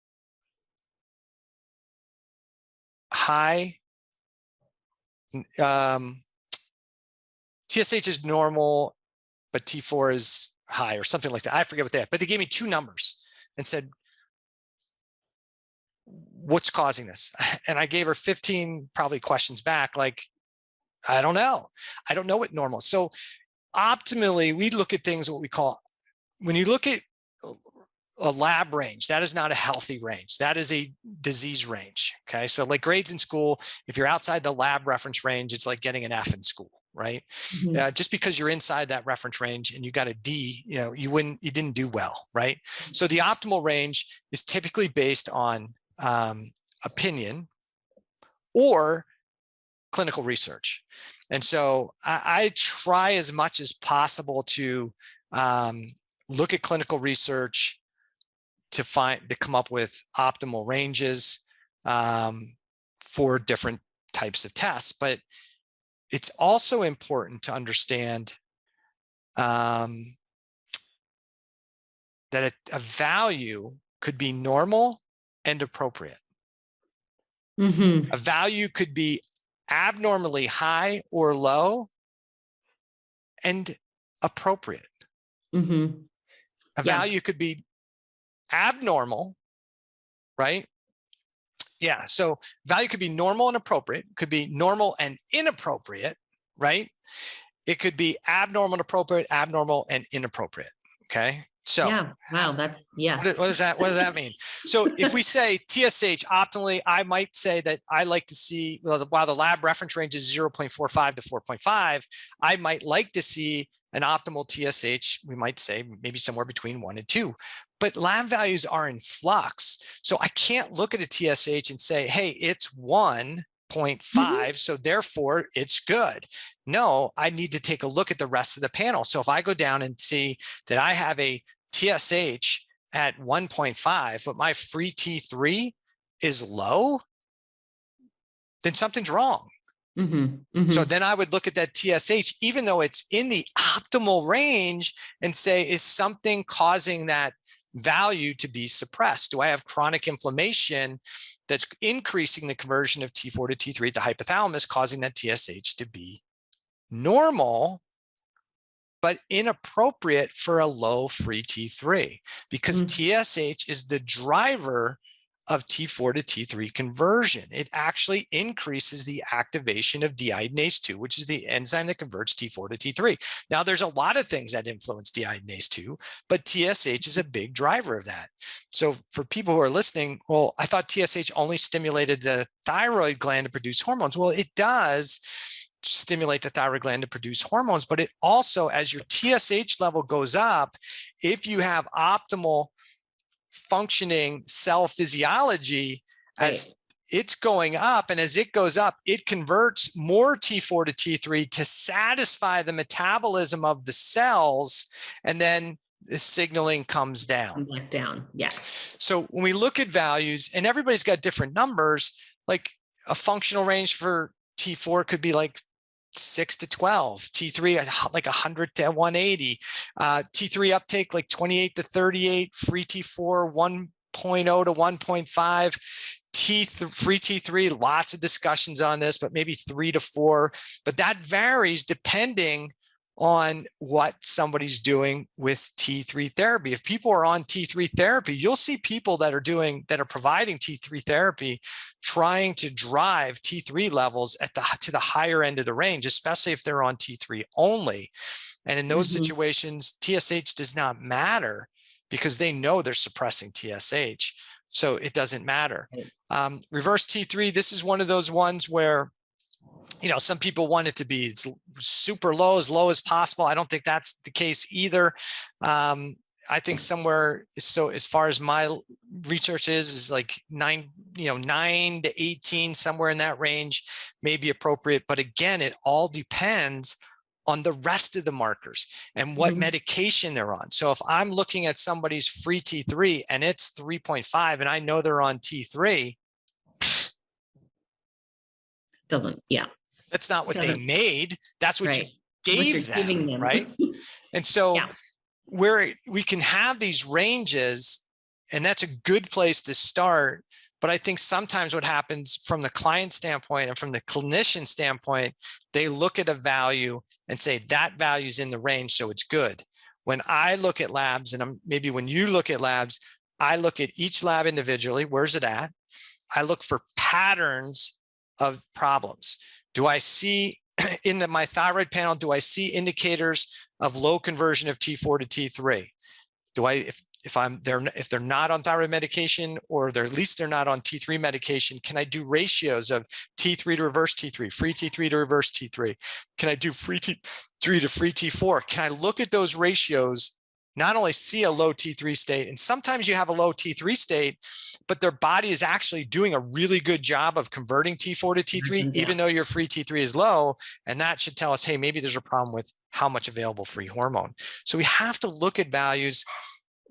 high. TSH is normal, but T4 is high, or something like that. I forget what they had, but they gave me two numbers and said, what's causing this? And I gave her 15 probably questions back. Like, I don't know. I don't know what normal is. So optimally, we look at things, what we call, when you look at a lab range. That is not a healthy range. That is a disease range. Okay. So like grades in school, if you're outside the lab reference range, it's like getting an F in school, right? Just because you're inside that reference range and you got a D, you didn't do well, right? So the optimal range is typically based on opinion or clinical research. And so I try as much as possible to look at clinical research to come up with optimal ranges for different types of tests. But it's also important to understand that a value could be normal and appropriate. A value could be abnormally high or low and appropriate. A value could be abnormal, right? Yeah. So value could be normal and appropriate, could be normal and inappropriate, right? It could be abnormal and appropriate, abnormal and inappropriate. Okay. So yeah, wow, that's yes. What does that mean? So if we say TSH optimally, I might say that I like to see, while the lab reference range is 0.45 to 4.5, I might like to see an optimal TSH, we might say maybe somewhere between 1 and 2. But lab values are in flux. So I can't look at a TSH and say, hey, it's 1.5, so therefore it's good. No, I need to take a look at the rest of the panel. So if I go down and see that I have a TSH at 1.5, but my free T3 is low, then something's wrong. So then I would look at that TSH, even though it's in the optimal range, and say, is something causing that value to be suppressed? Do I have chronic inflammation that's increasing the conversion of T4 to T3 at the hypothalamus, causing that TSH to be normal, but inappropriate for a low free T3? Because TSH is the driver of T4 to T3 conversion. It actually increases the activation of deiodinase 2, which is the enzyme that converts T4 to T3. Now, there's a lot of things that influence deiodinase 2, but TSH is a big driver of that. So for people who are listening, well, I thought TSH only stimulated the thyroid gland to produce hormones. Well, it does stimulate the thyroid gland to produce hormones, but it also, as your TSH level goes up, if you have optimal functioning cell physiology, as it's going up, and as it goes up, it converts more T4 to T3 to satisfy the metabolism of the cells, and then the signaling comes down. Back down, yeah. So when we look at values, and everybody's got different numbers, like a functional range for T4 could be like 6 to 12, T3 like 100 to 180, T3 uptake like 28 to 38, free T4 1.0 to 1.5, free T3, lots of discussions on this, but maybe 3 to 4, but that varies depending on what somebody's doing with T3 therapy. If people are on T3 therapy, you'll see people that are providing T3 therapy trying to drive T3 levels to the higher end of the range, especially if they're on T3 only. And in those situations, TSH does not matter because they know they're suppressing TSH. So it doesn't matter. Reverse T3, this is one of those ones where some people want it to be super low as possible. I don't think that's the case either. I think somewhere, so as far as my research is like 9 to 18, somewhere in that range may be appropriate. But again, it all depends on the rest of the markers and what medication they're on. So if I'm looking at somebody's free T3 and it's 3.5 and I know they're on T3, that's not what they made. That's what you gave them, right? And so where we can have these ranges, and that's a good place to start. But I think sometimes what happens from the client standpoint and from the clinician standpoint, they look at a value and say that value's in the range, so it's good. When I look at labs, and maybe when you look at labs, I look at each lab individually. Where's it at? I look for patterns of problems. Do I see in my thyroid panel, do I see indicators of low conversion of T4 to T3? if they're not on thyroid medication, or at least they're not on T3 medication, can I do ratios of T3 to reverse T3, free T3 to reverse T3? Can I do free T3 to free T4? Can I look at those ratios, not only see a low T3 state, and sometimes you have a low T3 state, but their body is actually doing a really good job of converting T4 to T3, even though your free T3 is low. And that should tell us, hey, maybe there's a problem with how much available free hormone. So we have to look at values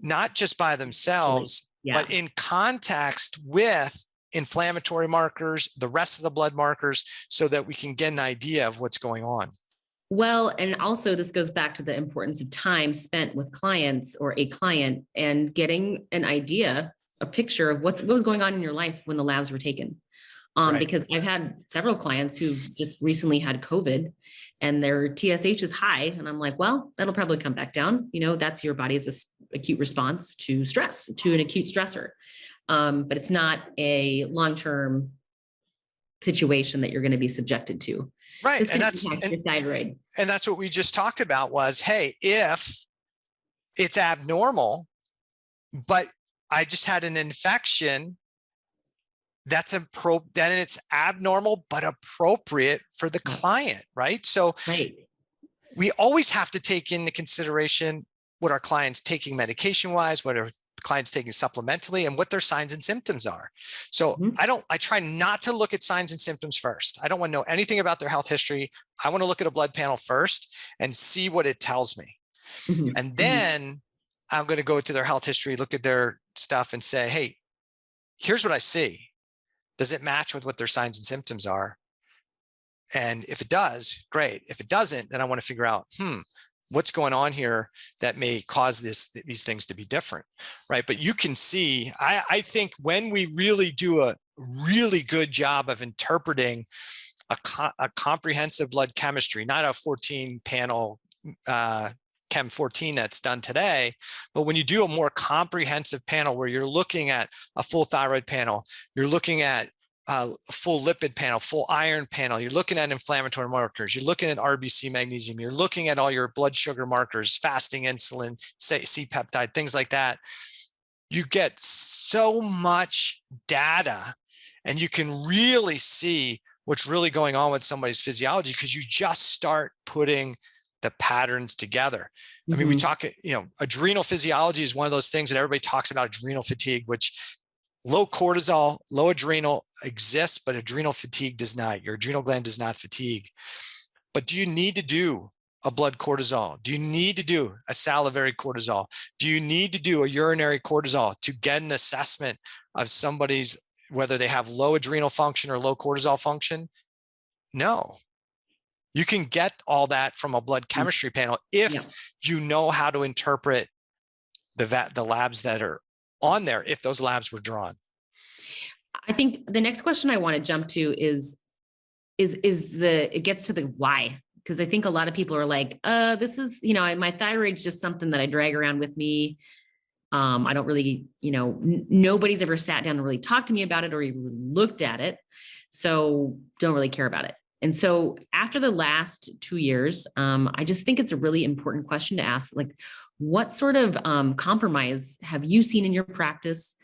not just by themselves, but in context with inflammatory markers, the rest of the blood markers, so that we can get an idea of what's going on. Well, and also this goes back to the importance of time spent with clients or a client and getting an idea, a picture of what was going on in your life when the labs were taken. Because I've had several clients who've just recently had COVID and their TSH is high. And I'm like, well, that'll probably come back down. That's your body's acute response to stress, to an acute stressor. But it's not a long-term situation that you're going to be subjected to. Right. And that's your thyroid. And that's what we just talked about was, hey, if it's abnormal, but I just had an infection, then it's abnormal, but appropriate for the client, right? So we always have to take into consideration what our clients taking medication-wise, what are clients taking supplementally, and what their signs and symptoms are. So I try not to look at signs and symptoms first. I don't want to know anything about their health history. I want to look at a blood panel first and see what it tells me. And then I'm going to go to their health history, look at their stuff and say, hey, here's what I see. Does it match with what their signs and symptoms are? And if it does, great. If it doesn't, then I want to figure out, what's going on here that may cause these things to be different, right? But you can see, I think when we really do a really good job of interpreting a comprehensive blood chemistry, not a 14 panel Chem 14 that's done today, but when you do a more comprehensive panel where you're looking at a full thyroid panel, you're looking at a full lipid panel, full iron panel, you're looking at inflammatory markers, you're looking at RBC magnesium, you're looking at all your blood sugar markers, fasting insulin, C-peptide, things like that, you get so much data and you can really see what's really going on with somebody's physiology because you just start putting the patterns together. I mean, we talk, adrenal physiology is one of those things that everybody talks about, adrenal fatigue, which low cortisol, low adrenal exists, but adrenal fatigue does not. Your adrenal gland does not fatigue. But do you need to do a blood cortisol? Do you need to do a salivary cortisol? Do you need to do a urinary cortisol to get an assessment of somebody's, whether they have low adrenal function or low cortisol function? No. You can get all that from a blood chemistry panel if you know how to interpret the labs that are on there, if those labs were drawn. I think the next question I want to jump to it gets to the why. Because I think a lot of people are like, this is, my thyroid's just something that I drag around with me. I don't really, nobody's ever sat down and really talked to me about it or even looked at it. So don't really care about it. And so after the last 2 years, I just think it's a really important question to ask, like, what sort of compromise have you seen in your practice?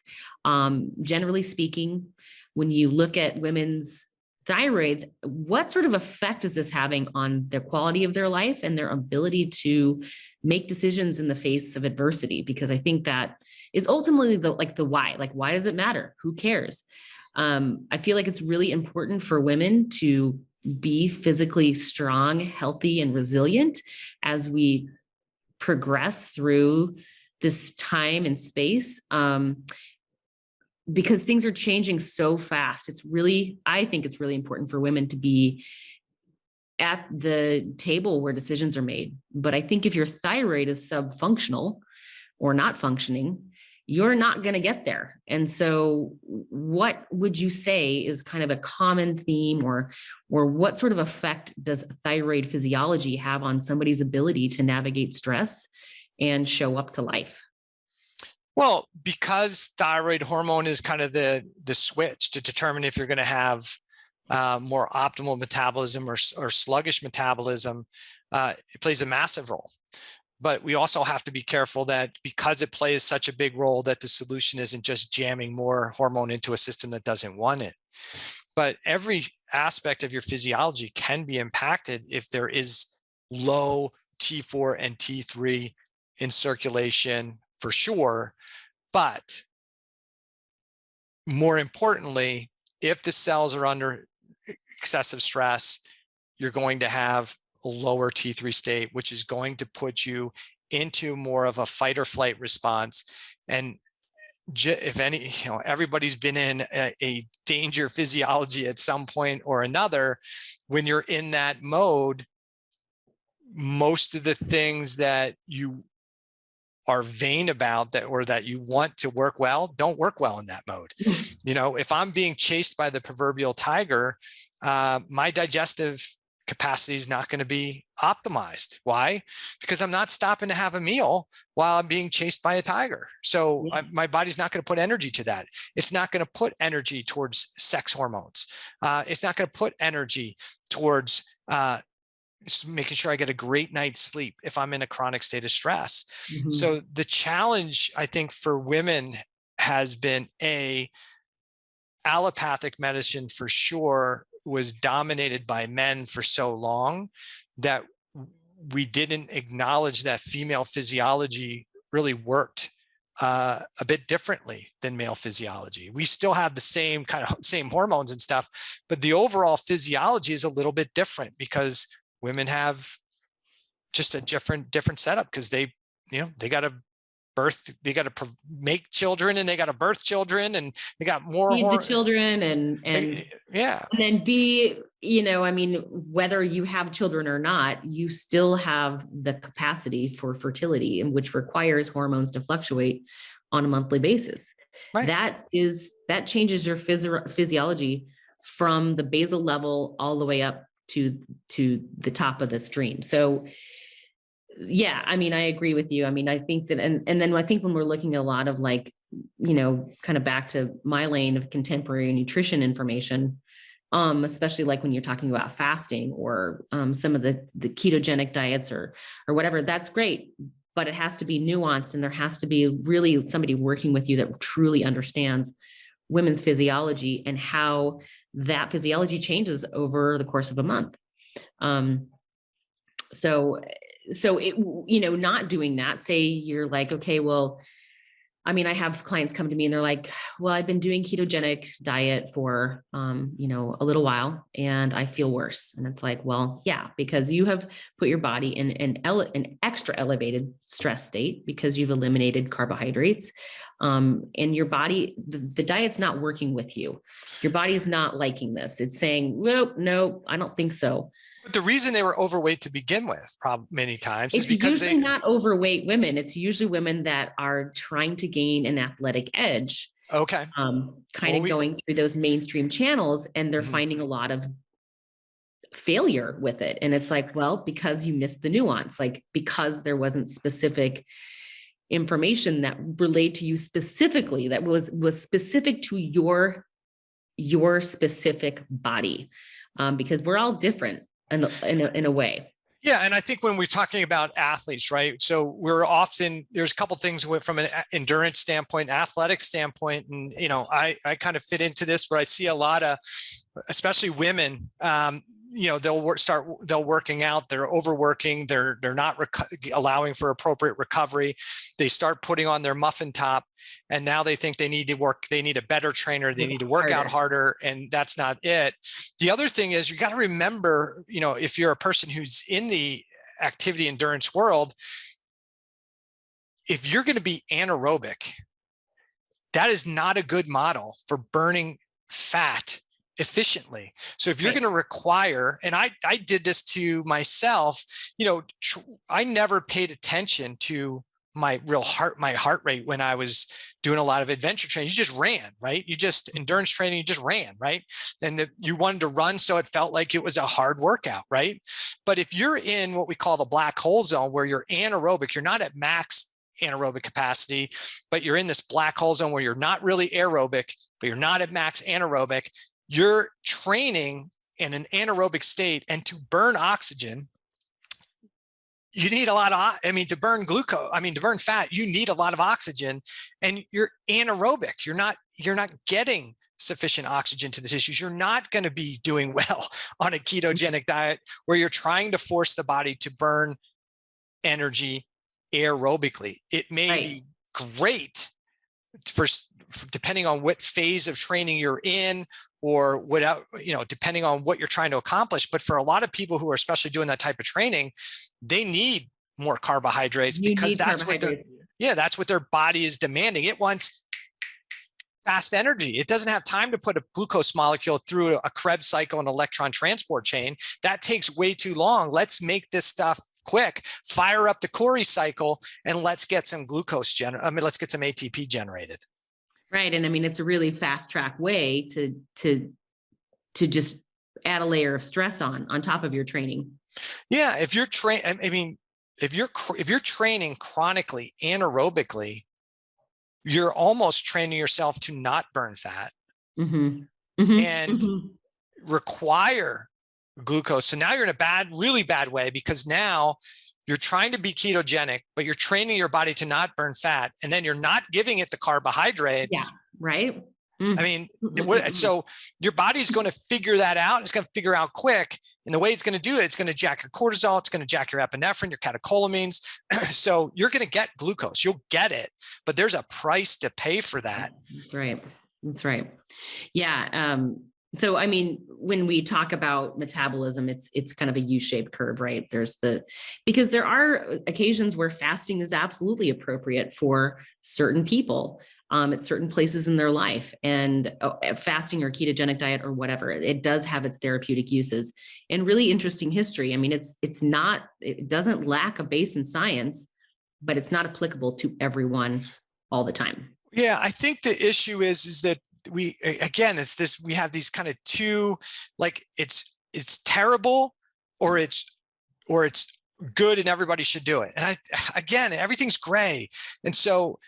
Generally speaking, when you look at women's thyroids, what sort of effect is this having on the quality of their life and their ability to make decisions in the face of adversity? Because I think that is ultimately the why. Like, why does it matter? Who cares? I feel like it's really important for women to be physically strong, healthy, and resilient as we progress through this time and space, because things are changing so fast. I think it's really important for women to be at the table where decisions are made. But I think if your thyroid is subfunctional or not functioning, you're not going to get there. And so what would you say is kind of a common theme, or what sort of effect does thyroid physiology have on somebody's ability to navigate stress and show up to life? Well, because thyroid hormone is kind of the switch to determine if you're going to have more optimal metabolism or sluggish metabolism, it plays a massive role. But we also have to be careful that because it plays such a big role, that the solution isn't just jamming more hormone into a system that doesn't want it. But every aspect of your physiology can be impacted if there is low T4 and T3 in circulation, for sure. But more importantly, if the cells are under excessive stress, you're going to have a lower T3 state, which is going to put you into more of a fight or flight response. And if any, everybody's been in a danger physiology at some point or another. When you're in that mode, most of the things that you are vain about that, or that you want to work well, don't work well in that mode. If I'm being chased by the proverbial tiger, my digestive capacity is not going to be optimized. Why? Because I'm not stopping to have a meal while I'm being chased by a tiger. So my body's not going to put energy to that. It's not going to put energy towards sex hormones. It's not going to put energy towards making sure I get a great night's sleep if I'm in a chronic state of stress. Mm-hmm. So the challenge, I think, for women has been allopathic medicine for sure was dominated by men for so long that we didn't acknowledge that female physiology really worked a bit differently than male physiology. We still have the same hormones and stuff, but the overall physiology is a little bit different because women have just a different setup, because they got to birth, they got to make children, and they got to birth children, and they got more feed the children, and then whether you have children or not, you still have the capacity for fertility, and which requires hormones to fluctuate on a monthly basis. Right. That changes your physiology from the basal level all the way up to the top of the stream. So yeah, I agree with you. I think that, and then I think when we're looking at a lot of kind of back to my lane of contemporary nutrition information, especially like when you're talking about fasting or some of the ketogenic diets or whatever, that's great, but it has to be nuanced, and there has to be really somebody working with you that truly understands women's physiology and how that physiology changes over the course of a month. So it, not doing that, say you're like, okay, well, I have clients come to me and they're like, well, I've been doing ketogenic diet for, a little while, and I feel worse. And it's like, well, yeah, because you have put your body in an extra elevated stress state because you've eliminated carbohydrates. And your body, the diet's not working with you. Your body's not liking this. It's saying, no, I don't think so. But the reason they were overweight to begin with, many times, is because usually not overweight women. It's usually women that are trying to gain an athletic edge. Okay. Going through those mainstream channels, and they're finding a lot of failure with it. And it's like, well, because you missed the nuance, because there wasn't specific information that relayed to you specifically, that was specific to your specific body, because we're all different in a way. Yeah. And I think when we're talking about athletes, right? So there's a couple things from an endurance standpoint, athletic standpoint. And, I kind of fit into this where I see a lot of, especially women, they'll working out, they're overworking, they're not allowing for appropriate recovery. They start putting on their muffin top, and now they think they need a better trainer, they need to work out harder, and that's not it. The other thing is, you got to remember, if you're a person who's in the activity endurance world, if you're going to be anaerobic, that is not a good model for burning fat efficiently. So if you're going to require, and I did this to myself, I never paid attention to my heart rate when I was doing a lot of adventure training. You just ran, right? Endurance training, you just ran, right? And you wanted to run, so it felt like it was a hard workout, right? But if you're in what we call the black hole zone, where you're anaerobic, you're not at max anaerobic capacity, but you're in this black hole zone where you're not really aerobic, but you're not at max anaerobic, you're training in an anaerobic state, and to burn oxygen, you need a lot of, to burn glucose, to burn fat, you need a lot of oxygen, and you're anaerobic. You're not getting sufficient oxygen to the tissues. You're not going to be doing well on a ketogenic diet where you're trying to force the body to burn energy aerobically. It may be great for depending on what phase of training you're in, or what, depending on what you're trying to accomplish. But for a lot of people who are especially doing that type of training, they need more carbohydrates because that's what their body is demanding. It wants fast energy. It doesn't have time to put a glucose molecule through a Krebs cycle and electron transport chain. That takes way too long. Let's make this stuff quick, fire up the Cori cycle, and let's get some glucose let's get some ATP generated. Right. And it's a really fast track way to just add a layer of stress on top of your training. Yeah. If you're if you're training chronically, anaerobically, you're almost training yourself to not burn fat and require glucose. So now you're in a really bad way, because now you're trying to be ketogenic, but you're training your body to not burn fat, and then you're not giving it the carbohydrates. Yeah, right. So your body's going to figure that out. It's going to figure out quick. And the way it's going to do it, it's going to jack your cortisol. It's going to jack your epinephrine, your catecholamines. So you're going to get glucose. You'll get it, but there's a price to pay for that. That's right. Yeah. So, when we talk about metabolism, it's kind of a U-shaped curve, right? Because there are occasions where fasting is absolutely appropriate for certain people at certain places in their life, and fasting or ketogenic diet or whatever, it does have its therapeutic uses and really interesting history. It doesn't lack a base in science, but it's not applicable to everyone all the time. Yeah. I think the issue is that we have these kind of two, like it's terrible or it's good and everybody should do it. And everything's gray. And so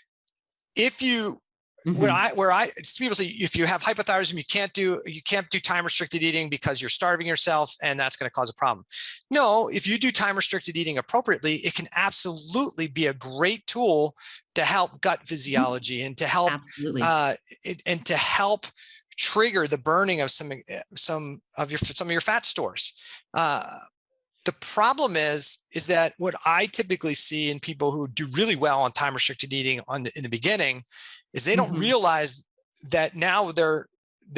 if you, people say, if you have hypothyroidism, you can't do time restricted eating because you're starving yourself and that's going to cause a problem. No, if you do time restricted eating appropriately, it can absolutely be a great tool to help gut physiology and to help trigger the burning of some of your fat stores. The problem is that what I typically see in people who do really well on time restricted eating in the beginning is they don't realize that now the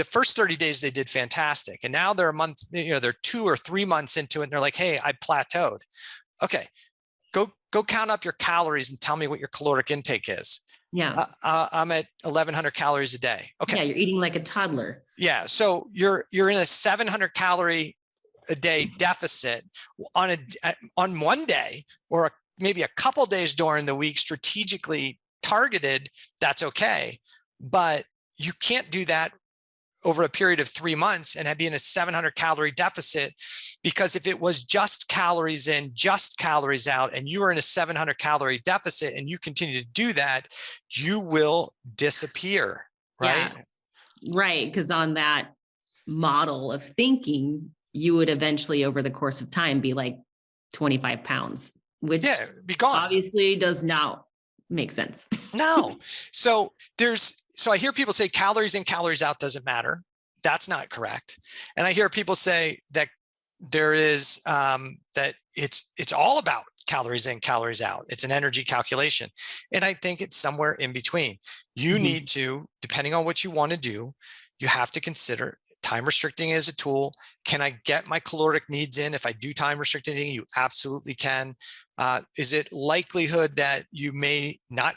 first 30 days they did fantastic. And now they're a month, they're 2 or 3 months into it. And they're like, hey, I plateaued. Okay, go count up your calories and tell me what your caloric intake is. Yeah. I'm at 1,100 calories a day. Okay. Yeah. You're eating like a toddler. Yeah. So you're in a 700 calorie a day deficit on one day, or maybe a couple days during the week, strategically targeted. That's okay. But you can't do that over a period of 3 months and be in a 700 calorie deficit, because if it was just calories in, just calories out, and you were in a 700 calorie deficit and you continue to do that, you will disappear. Right. Yeah. Right. Because on that model of thinking, you would eventually over the course of time be like 25 pounds, which be gone. Obviously does not make sense. No. So I hear people say calories in, calories out doesn't matter. That's not correct. And I hear people say that there is, that it's all about calories in, calories out. It's an energy calculation. And I think it's somewhere in between. You need to, depending on what you want to do, you have to consider time restricting as a tool. Can I get my caloric needs in? If I do time restricted eating, you absolutely can. Is it likelihood that you may not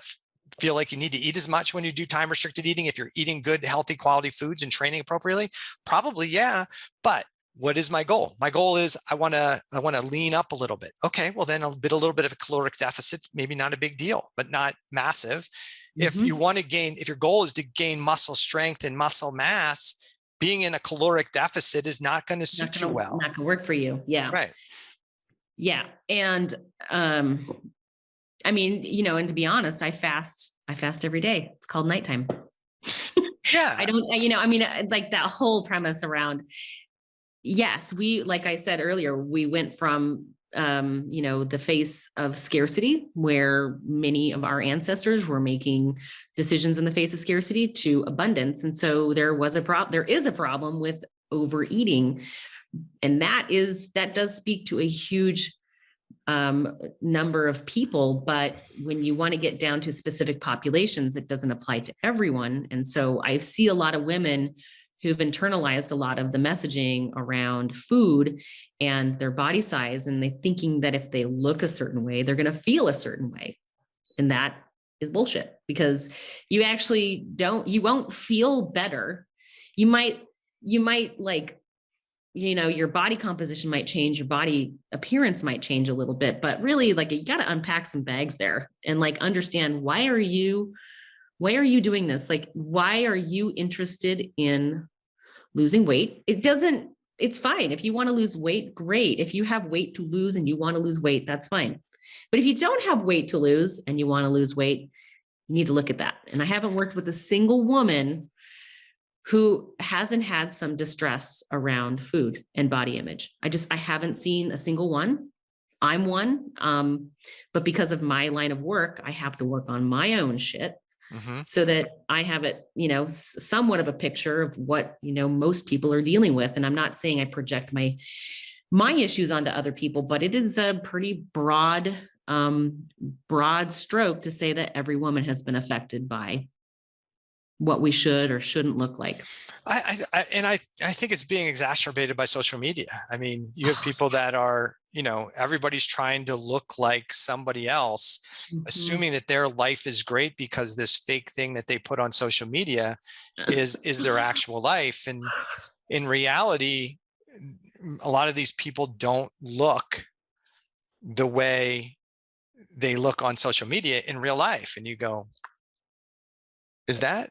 feel like you need to eat as much when you do time restricted eating if you're eating good, healthy, quality foods and training appropriately? Probably, yeah. But what is my goal? My goal is I want to lean up a little bit. Okay, well then a little bit of a caloric deficit, maybe not a big deal, but not massive. If you want to gain, if your goal is to gain muscle strength and muscle mass, being in a caloric deficit is not going to suit you well. Not going to work for you. Yeah. Right. Yeah. And, and to be honest, I fast every day. It's called nighttime. Yeah. I don't, like that whole premise around, yes, like I said earlier, we went from the face of scarcity, where many of our ancestors were making decisions in the face of scarcity, to abundance. And so there is a problem with overeating. And that does speak to a huge number of people. But when you want to get down to specific populations, it doesn't apply to everyone. And so I see a lot of women who've internalized a lot of the messaging around food and their body size, and they're thinking that if they look a certain way, they're going to feel a certain way. And that is bullshit, because you actually you won't feel better. You might like, your body composition might change, your body appearance might change a little bit, but really, like, you got to unpack some bags there and like understand, why are you doing this? Like, why are you interested in losing weight? It's fine. If you want to lose weight, great. If you have weight to lose and you want to lose weight, that's fine. But if you don't have weight to lose and you want to lose weight, you need to look at that. And I haven't worked with a single woman who hasn't had some distress around food and body image. I haven't seen a single one. I'm one. But because of my line of work, I have to work on my own shit. Mm-hmm. So that I have it, somewhat of a picture of what, most people are dealing with. And I'm not saying I project my issues onto other people, but it is a pretty broad stroke to say that every woman has been affected by what we should or shouldn't look like. I think it's being exacerbated by social media. I mean, you have people that are, everybody's trying to look like somebody else, mm-hmm. assuming that their life is great because this fake thing that they put on social media is their actual life. And in reality, a lot of these people don't look the way they look on social media in real life. And you go, that's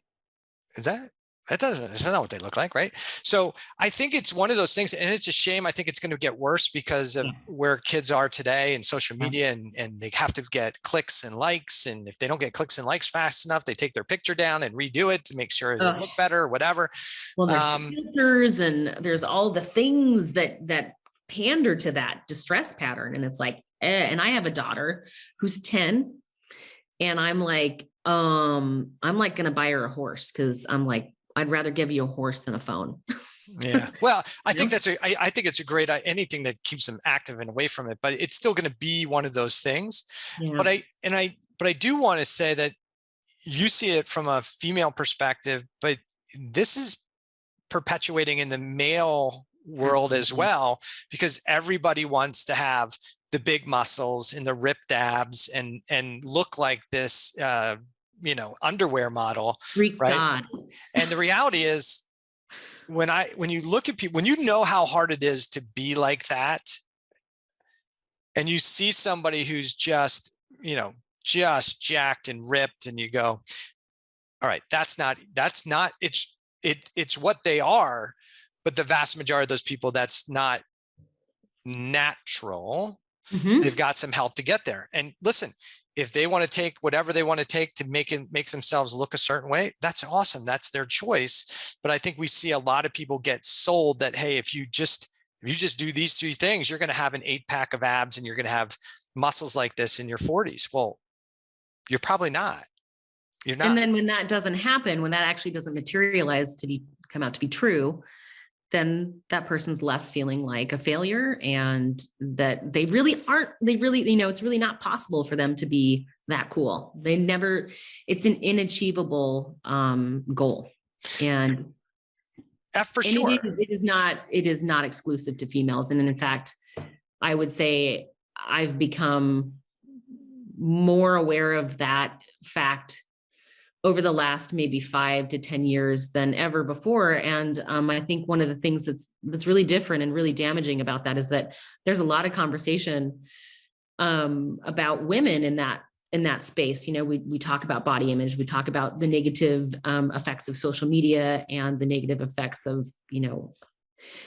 not what they look like, right? So I think it's one of those things, and it's a shame. I think it's going to get worse because of where kids are today and social media, and they have to get clicks and likes. And if they don't get clicks and likes fast enough, they take their picture down and redo it to make sure they look better or whatever. Well, there's filters and there's all the things that pander to that distress pattern. And it's like, and I have a daughter who's 10, and I'm like going to buy her a horse, because I'm like, I'd rather give you a horse than a phone. Yeah. Well, I think I think it's a great, anything that keeps them active and away from it, but it's still going to be one of those things. Yeah. But I do want to say that you see it from a female perspective, but this is perpetuating in the male world as well, because everybody wants to have the big muscles and the ripped abs and look like this, underwear model, right? God. And the reality is, when you look at people, when you know how hard it is to be like that, and you see somebody who's just jacked and ripped, and you go, all right, that's not, it's what they are. But the vast majority of those people, that's not natural. Mm-hmm. They've got some help to get there. And listen, if they want to take whatever they want to take to make themselves look a certain way, that's awesome. That's their choice. But I think we see a lot of people get sold that, hey, if you just do these 3 things, you're going to have an 8-pack of abs and you're going to have muscles like this in your 40s. Well, you're probably not. You're not. And then when that doesn't happen, when that actually doesn't materialize come out to be true, then that person's left feeling like a failure, and that it's really not possible for them to be that cool. It's an inachievable goal. And for sure. It is not exclusive to females. And in fact, I would say I've become more aware of that fact over the last maybe 5 to 10 years than ever before. And I think one of the things that's really different and really damaging about that is that there's a lot of conversation about women in that space. We talk about body image, we talk about the negative effects of social media and the negative effects of,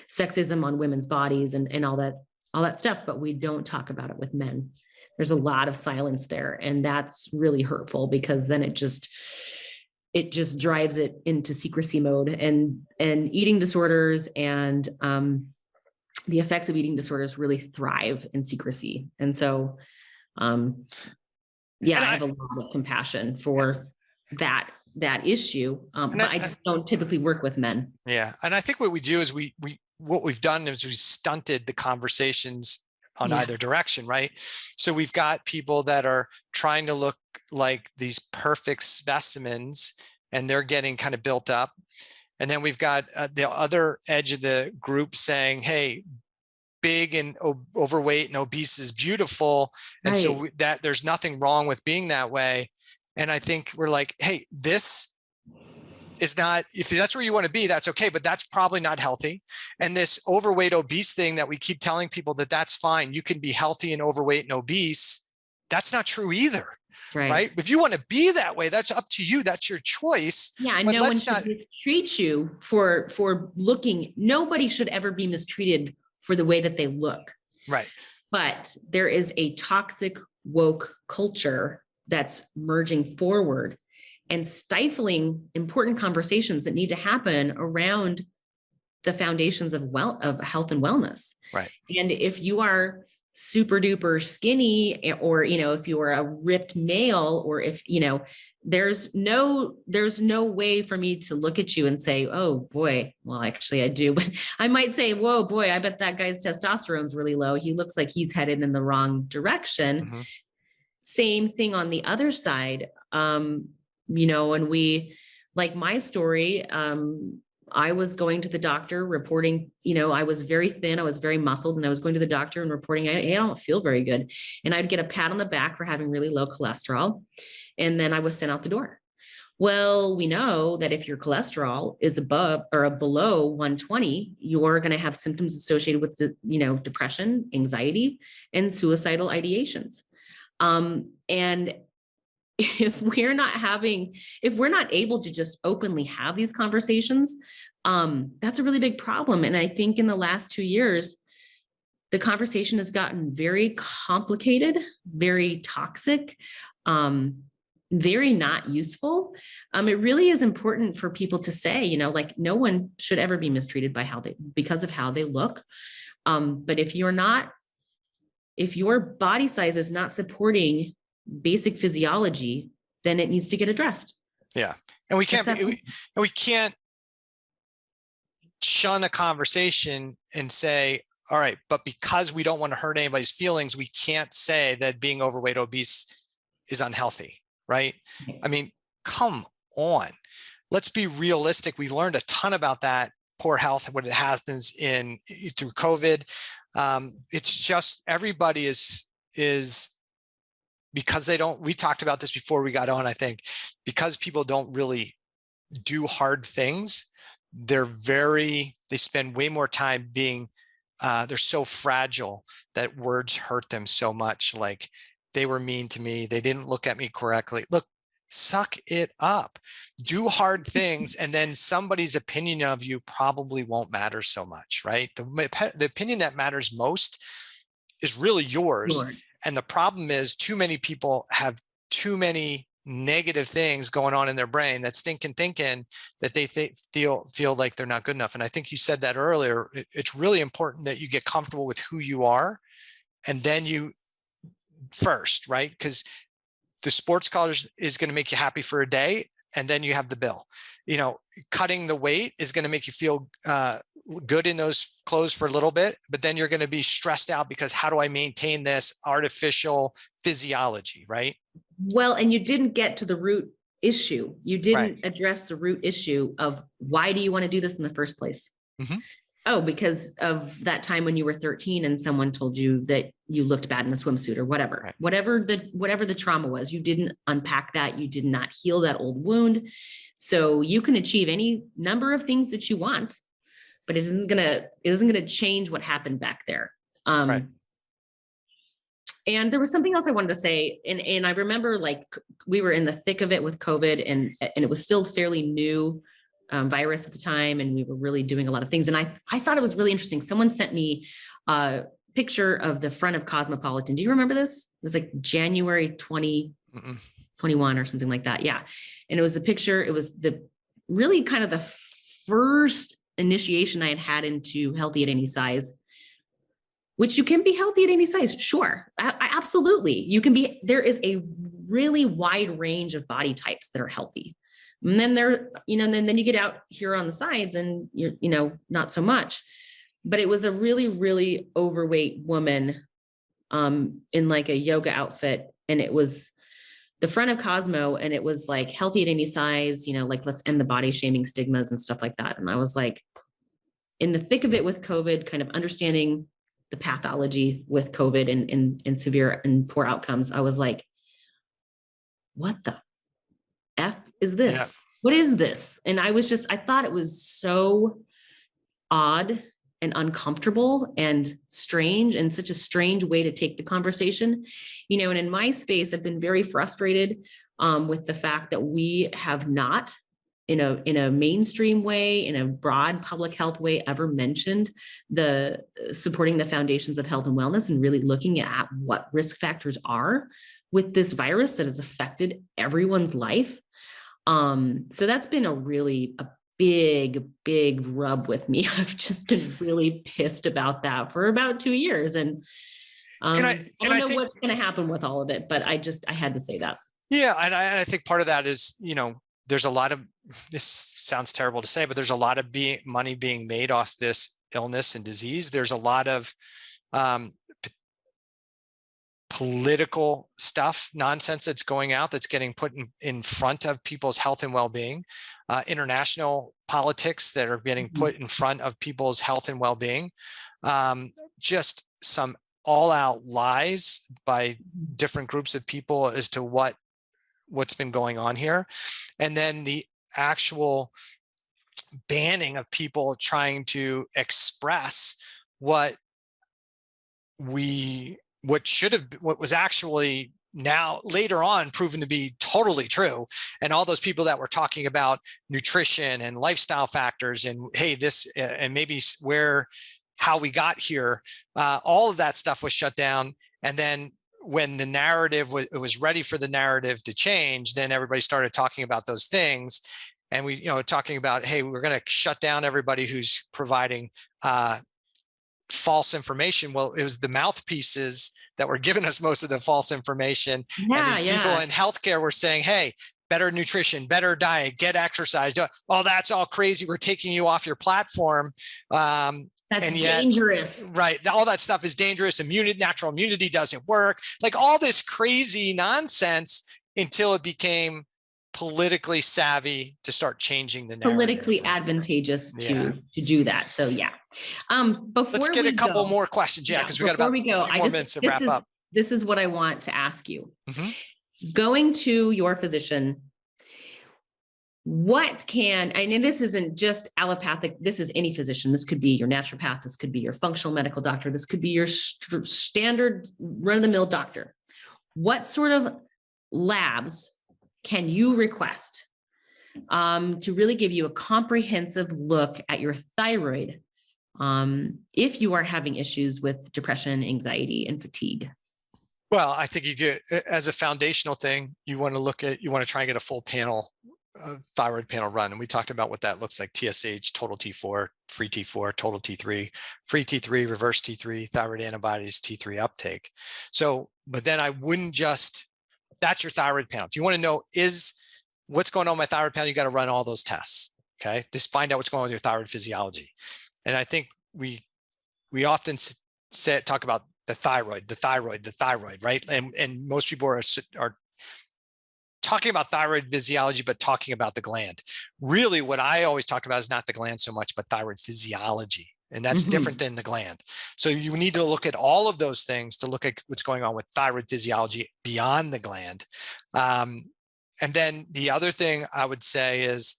sexism on women's bodies and all that stuff, but we don't talk about it with men. There's a lot of silence there. And that's really hurtful, because then it just drives it into secrecy mode, and eating disorders and the effects of eating disorders really thrive in secrecy. And so, yeah, I have a lot of compassion for that issue, but I just don't typically work with men. Yeah. And I think what we do is what we've done is we stunted the conversations on either direction, right? So we've got people that are trying to look like these perfect specimens, and they're getting kind of built up. And then we've got the other edge of the group saying, hey, big and overweight and obese is beautiful. And so that there's nothing wrong with being that way. And I think we're like, hey, this is not, if that's where you want to be, that's okay, but that's probably not healthy. And this overweight, obese thing that we keep telling people that that's fine, you can be healthy and overweight and obese, that's not true either. Right? If you want to be that way, that's up to you. That's your choice. Yeah. And no one should mistreat you for looking. Nobody should ever be mistreated for the way that they look. Right. But there is a toxic woke culture that's merging forward and stifling important conversations that need to happen around the foundations of health and wellness. Right. And if you are super duper skinny, or, if you are a ripped male, or if, there's no way for me to look at you and say, oh boy, well, actually I do, but I might say, whoa, boy, I bet that guy's testosterone's really low. He looks like he's headed in the wrong direction. Mm-hmm. Same thing on the other side. And we, like my story, I was going to the doctor reporting, I was very thin, I was very muscled, and I was going to the doctor and reporting, I don't feel very good. And I'd get a pat on the back for having really low cholesterol. And then I was sent out the door. Well, we know that if your cholesterol is above or below 120, you're going to have symptoms associated with depression, anxiety, and suicidal ideations. And if we're not able to just openly have these conversations, that's a really big problem. And I think in the last 2 years, the conversation has gotten very complicated, very toxic, very not useful. It really is important for people to say, no one should ever be mistreated because of how they look. But if your body size is not supporting basic physiology, then it needs to get addressed. Yeah. And we can't shun a conversation and say, all right, but because we don't want to hurt anybody's feelings, we can't say that being overweight, obese is unhealthy, right? I mean, come on, let's be realistic. We learned a ton about that poor health, what it happens through COVID. It's just, everybody is because we talked about this before we got on, I think, because people don't really do hard things, they spend way more time being, they're so fragile that words hurt them so much. Like, they were mean to me, they didn't look at me correctly. Look, suck it up, do hard things, and then somebody's opinion of you probably won't matter so much, right? The opinion that matters most is really yours. And the problem is, too many people have too many negative things going on in their brain that stinking thinking that they feel like they're not good enough. And I think you said that earlier. It's really important that you get comfortable with who you are, and then you first, right? Because the sports colors is going to make you happy for a day, and then you have the bill. Cutting the weight is going to make you feel good in those clothes for a little bit, but then you're going to be stressed out because how do I maintain this artificial physiology, right? Well, and you didn't get to the root issue. You didn't address the root issue of why do you want to do this in the first place? Mm-hmm. Oh, because of that time when you were 13 and someone told you that you looked bad in a swimsuit or whatever, right. whatever the trauma was, you didn't unpack that. You did not heal that old wound. So you can achieve any number of things that you want, but it isn't going to change what happened back there. Right. And there was something else I wanted to say. And I remember, like, we were in the thick of it with COVID, and it was still fairly new virus at the time. And we were really doing a lot of things. And I thought it was really interesting. Someone sent me a picture of the front of Cosmopolitan. Do you remember this? It was like January 2021 or something like that. Yeah. And it was a picture. It was really kind of the first initiation I had into healthy at any size which you can be healthy at any size. Sure. Absolutely. You can be, there is a really wide range of body types that are healthy. And then then you get out here on the sides and you're, not so much. But it was a really, really overweight woman in like a yoga outfit. And it was the front of Cosmo. And it was like healthy at any size, like let's end the body shaming stigmas and stuff like that. And I was like, in the thick of it with COVID, kind of understanding the pathology with COVID and severe and poor outcomes, I was like, what the F is this? Yeah. What is this? And I thought it was so odd and uncomfortable and strange, and such a strange way to take the conversation, and in my space, I've been very frustrated with the fact that we have not in a mainstream way, in a broad public health way, ever mentioned the supporting the foundations of health and wellness and really looking at what risk factors are with this virus that has affected everyone's life. So that's been a big rub with me. I've just been really pissed about that for about 2 years. And I don't know what's going to happen with all of it, but I had to say that. Yeah. And I think part of that is, there's a lot of, this sounds terrible to say, but there's a lot of money being made off this illness and disease. There's a lot of political stuff, nonsense that's going out, that's getting put in front of people's health and well-being, international politics that are getting put in front of people's health and well-being, just some all-out lies by different groups of people as to what's been going on here. And then the actual banning of people trying to express what was actually now later on proven to be totally true. And all those people that were talking about nutrition and lifestyle factors and, hey, this, and maybe how we got here, all of that stuff was shut down. And then when the narrative was ready for the narrative to change, then everybody started talking about those things. And we, talking about, hey, we're going to shut down everybody who's providing false information. Well, it was the mouthpieces that were giving us most of the false information. Yeah, and these people in healthcare were saying, hey, better nutrition, better diet, get exercise. Oh, that's all crazy. We're taking you off your platform. That's dangerous. Right. All that stuff is dangerous. Natural immunity doesn't work. Like all this crazy nonsense until it became politically savvy to start changing the narrative. Politically advantageous to do that. So yeah. Let's get a couple more questions. Yeah, because we got about 3 more minutes to wrap up. This is what I want to ask you. Mm-hmm. Going to your physician, this isn't just allopathic, this is any physician. This could be your naturopath, this could be your functional medical doctor, this could be your standard run-of-the-mill doctor. What sort of labs can you request to really give you a comprehensive look at your thyroid if you are having issues with depression, anxiety, and fatigue? Well, I think you get, as a foundational thing, you want to try and get a full panel, thyroid panel run. And we talked about what that looks like: TSH, total T4, free T4, total T3, free T3, reverse T3, thyroid antibodies, T3 uptake. So, but then I wouldn't that's your thyroid panel. If you want to know what's going on with my thyroid panel, you got to run all those tests. Okay. Just find out what's going on with your thyroid physiology. And I think we often talk about the thyroid, right? And most people are talking about thyroid physiology, but talking about the gland. Really, what I always talk about is not the gland so much, but thyroid physiology. And that's different than the gland. So you need to look at all of those things to look at what's going on with thyroid physiology beyond the gland. And then the other thing I would say is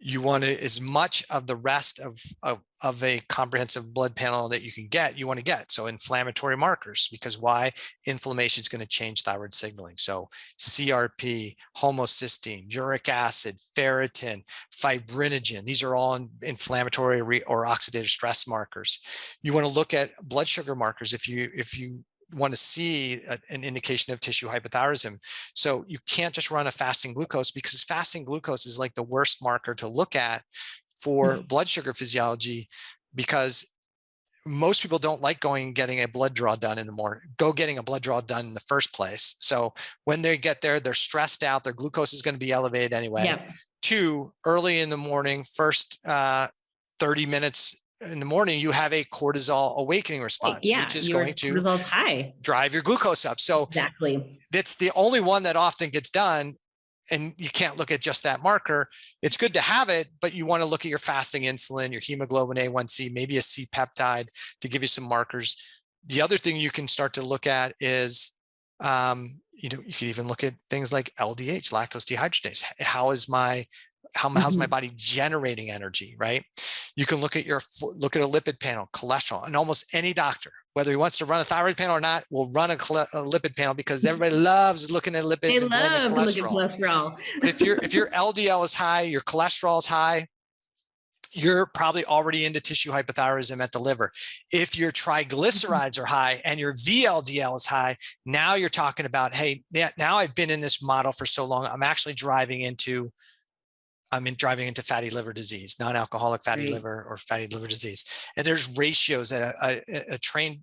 you want to, as much of the rest of a comprehensive blood panel that you can get, you want to get. So inflammatory markers, because why? Inflammation is going to change thyroid signaling. So CRP, homocysteine, uric acid, ferritin, fibrinogen, these are all inflammatory or oxidative stress markers. You want to look at blood sugar markers if you want to see an indication of tissue hypothyroidism. So you can't just run a fasting glucose, because fasting glucose is like the worst marker to look at for blood sugar physiology, because most people don't like going and getting a blood draw done in the morning, getting a blood draw done in the first place. So when they get there, they're stressed out. Their glucose is going to be elevated anyway. Yep. 2, early in the morning, first 30 minutes in the morning, you have a cortisol awakening response, which is going to cortisol's high, drive your glucose up. So exactly, that's the only one that often gets done. And you can't look at just that marker. It's good to have it, but you want to look at your fasting insulin, your hemoglobin A1C, maybe a C-peptide to give you some markers. The other thing you can start to look at is, you can even look at things like LDH, lactose dehydrogenase. How's my body generating energy, right? You can look at a lipid panel, cholesterol, and almost any doctor, whether he wants to run a thyroid panel or not, will run a lipid panel because everybody loves looking at lipids. They love to look at cholesterol. But if your LDL is high, your cholesterol is high, you're probably already into tissue hypothyroidism at the liver. If your triglycerides are high and your VLDL is high, now you're talking about, hey, now I've been in this model for so long, I'm actually driving into fatty liver disease, non-alcoholic fatty liver or fatty liver disease. And there's ratios that a trained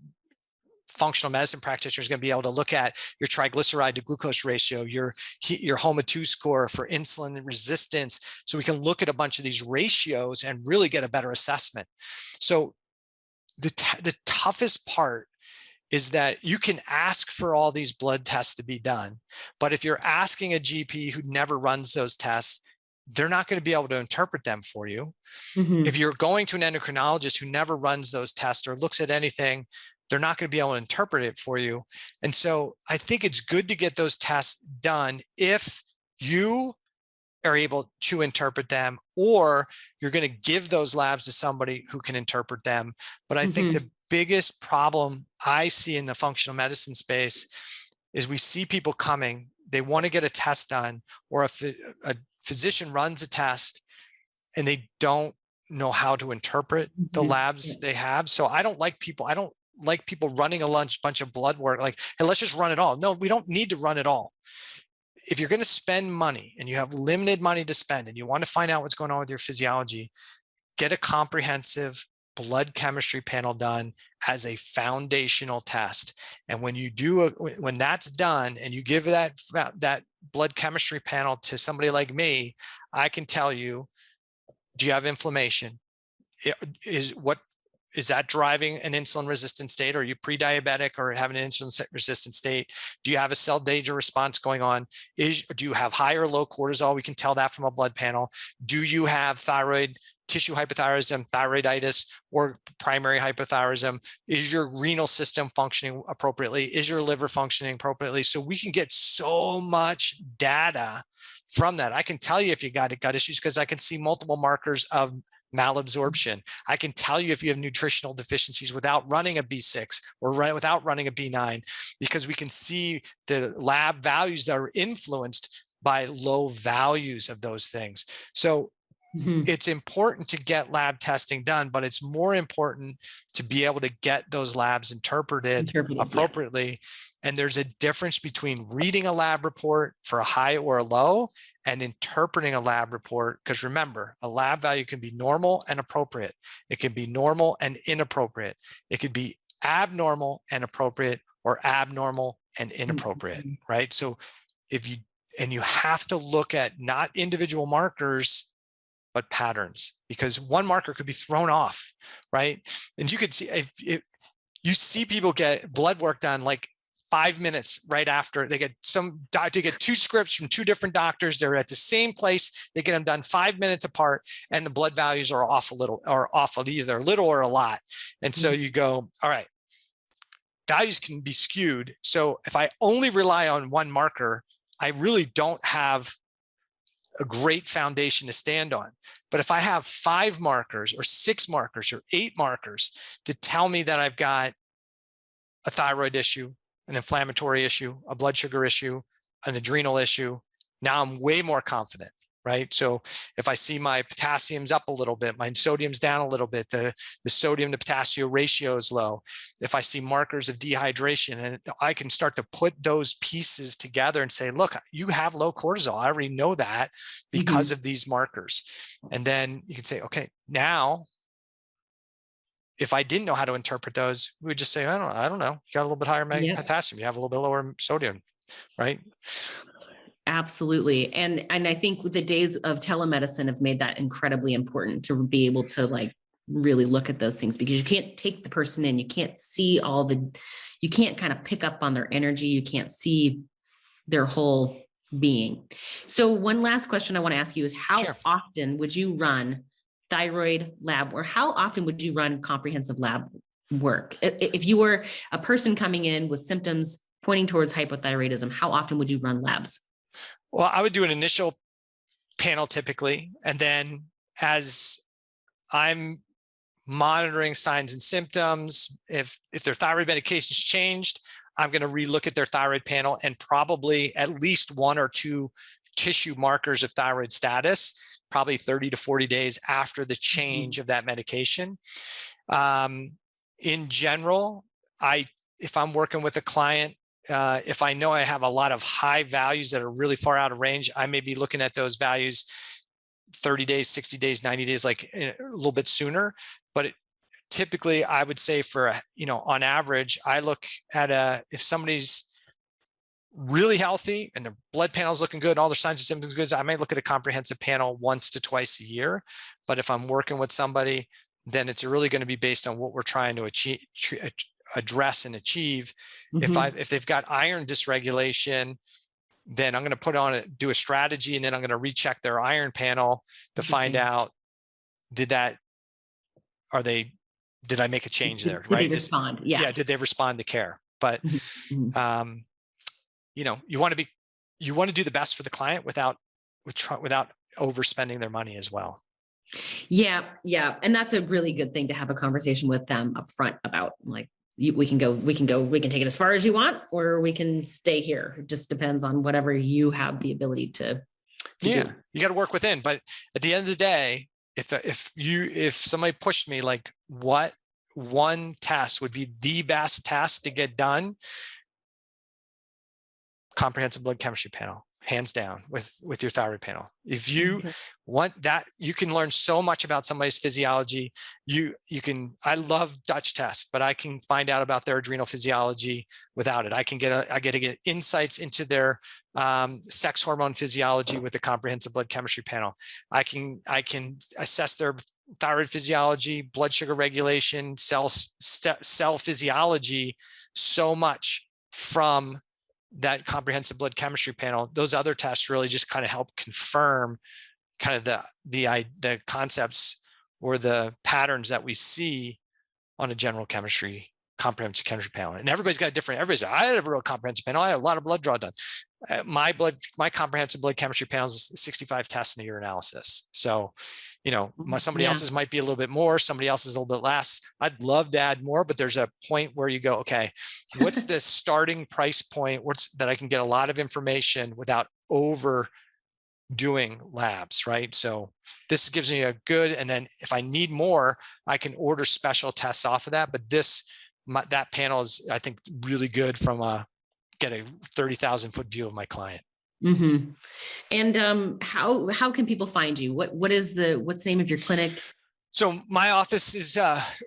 functional medicine practitioner is going to be able to look at: your triglyceride to glucose ratio, your HOMA2 score for insulin resistance. So we can look at a bunch of these ratios and really get a better assessment. So the toughest part is that you can ask for all these blood tests to be done, but if you're asking a GP who never runs those tests, they're not going to be able to interpret them for you. Mm-hmm. If you're going to an endocrinologist who never runs those tests or looks at anything, they're not going to be able to interpret it for you. And so I think it's good to get those tests done if you are able to interpret them, or you're going to give those labs to somebody who can interpret them. But I think the biggest problem I see in the functional medicine space is we see people coming, they want to get a test done, or if a physician runs a test and they don't know how to interpret the labs they have. So I don't like people running a bunch of blood work, like, hey, let's just run it all. No, we don't need to run it all. If you're going to spend money and you have limited money to spend and you want to find out what's going on with your physiology, get a comprehensive blood chemistry panel done as a foundational test. And when that's done and you give that blood chemistry panel to somebody like me, I can tell you, do you have inflammation? Is that driving an insulin resistant state? Or are you pre-diabetic or having an insulin resistant state? Do you have a cell danger response going on? Do you have high or low cortisol? We can tell that from a blood panel. Do you have tissue hypothyroidism, thyroiditis, or primary hypothyroidism? Is your renal system functioning appropriately? Is your liver functioning appropriately? So we can get so much data from that. I can tell you if you got gut issues because I can see multiple markers of malabsorption. I can tell you if you have nutritional deficiencies without running a B6 or without running a B9, because we can see the lab values that are influenced by low values of those things. So it's important to get lab testing done, but it's more important to be able to get those labs interpreted appropriately. Yeah. And there's a difference between reading a lab report for a high or a low and interpreting a lab report. Because remember, a lab value can be normal and appropriate. It can be normal and inappropriate. It could be abnormal and appropriate, or abnormal and inappropriate, right? So you have to look at not individual markers, but patterns, because one marker could be thrown off, right? And you could see, you see people get blood work done like 5 minutes right after they get they get 2 scripts from 2 different doctors. They're at the same place. They get them done 5 minutes apart, and the blood values are off a little, or off of either a little or a lot. And so you go, all right, values can be skewed. So if I only rely on one marker, I really don't have a great foundation to stand on. But if I have 5 markers or 6 markers or 8 markers to tell me that I've got a thyroid issue, an inflammatory issue, a blood sugar issue, an adrenal issue, now I'm way more confident, right? So if I see my potassium's up a little bit, my sodium's down a little bit, the sodium to potassium ratio is low. If I see markers of dehydration, and I can start to put those pieces together and say, look, you have low cortisol. I already know that because of these markers. And then you can say, okay, now if I didn't know how to interpret those, we would just say, I don't know. You got a little bit higher potassium. You have a little bit lower sodium, right? Absolutely. And I think the days of telemedicine have made that incredibly important to be able to like really look at those things, because you can't take the person in, you can't see you can't kind of pick up on their energy. You can't see their whole being. So one last question I want to ask you is, how often would you run thyroid lab, or how often would you run comprehensive lab work? If you were a person coming in with symptoms pointing towards hypothyroidism, how often would you run labs? Well, I would do an initial panel typically. And then as I'm monitoring signs and symptoms, if their thyroid medication's changed, I'm going to relook at their thyroid panel and probably at least 1 or 2 tissue markers of thyroid status, probably 30 to 40 days after the change of that medication. In general, if I'm working with a client, if I know I have a lot of high values that are really far out of range, I may be looking at those values 30 days, 60 days, 90 days, like a little bit sooner. But typically I would say on average, I look at if somebody's really healthy and their blood panel is looking good, all their signs and symptoms good, I might look at a comprehensive panel 1 to 2 a year. But if I'm working with somebody, then it's really going to be based on what we're trying to address and achieve. If they've got iron dysregulation, then I'm going to do a strategy, and then I'm going to recheck their iron panel to find out, did I make a change there? Did they respond? Yeah. Did they respond to care? But you want to do the best for the client without overspending their money as well. Yeah. And that's a really good thing to have a conversation with them up front about, like, we can take it as far as you want, or we can stay here. It just depends on whatever you have the ability to do. You got to work within. But at the end of the day, if somebody pushed me, like, what one test would be the best test to get done? Comprehensive blood chemistry panel, hands down, with your thyroid panel. If you want that, you can learn so much about somebody's physiology. I love Dutch tests, but I can find out about their adrenal physiology without it. I get to get insights into their sex hormone physiology with the comprehensive blood chemistry panel. I can assess their thyroid physiology, blood sugar regulation, cell physiology so much from that comprehensive blood chemistry panel. Those other tests really just kind of help confirm kind of the concepts or the patterns that we see on a general comprehensive chemistry panel. And everybody's got everybody's, I had a real comprehensive panel. I had a lot of blood draw done. My comprehensive blood chemistry panel is 65 tests in a urinalysis. So, somebody else's might be a little bit more, somebody else's a little bit less. I'd love to add more, but there's a point where you go, okay, what's the starting price point that I can get a lot of information without overdoing labs, right? So this gives me a good, and then if I need more, I can order special tests off of that. But that panel is, I think, really good get a 30,000 foot view of my client. Mm-hmm. And how can people find you? What's the name of your clinic? So my office is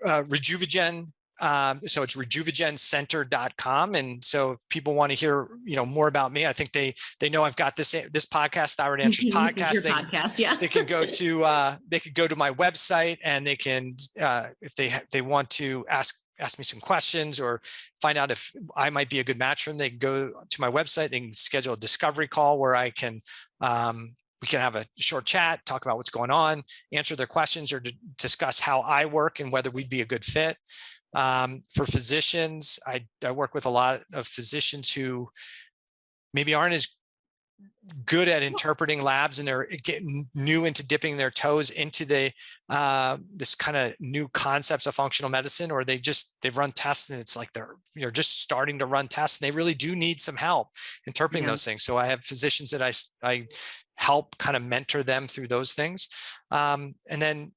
Rejuvigen. So it's rejuvigencenter.com. And so if people want to hear, more about me, I think they know I've got this podcast, Thyroid Answers podcast. They can go to my website, and they can, if they want to ask me some questions or find out if I might be a good match for them, they can go to my website. They can schedule a discovery call where we can have a short chat, talk about what's going on, answer their questions, or discuss how I work and whether we'd be a good fit. For physicians, I work with a lot of physicians who maybe aren't as good at interpreting labs, and they're getting new into dipping their toes into this kind of new concepts of functional medicine, or they've run tests and it's like they're just starting to run tests, and they really do need some help interpreting those things. So I have physicians that I help kind of mentor them through those things. And then,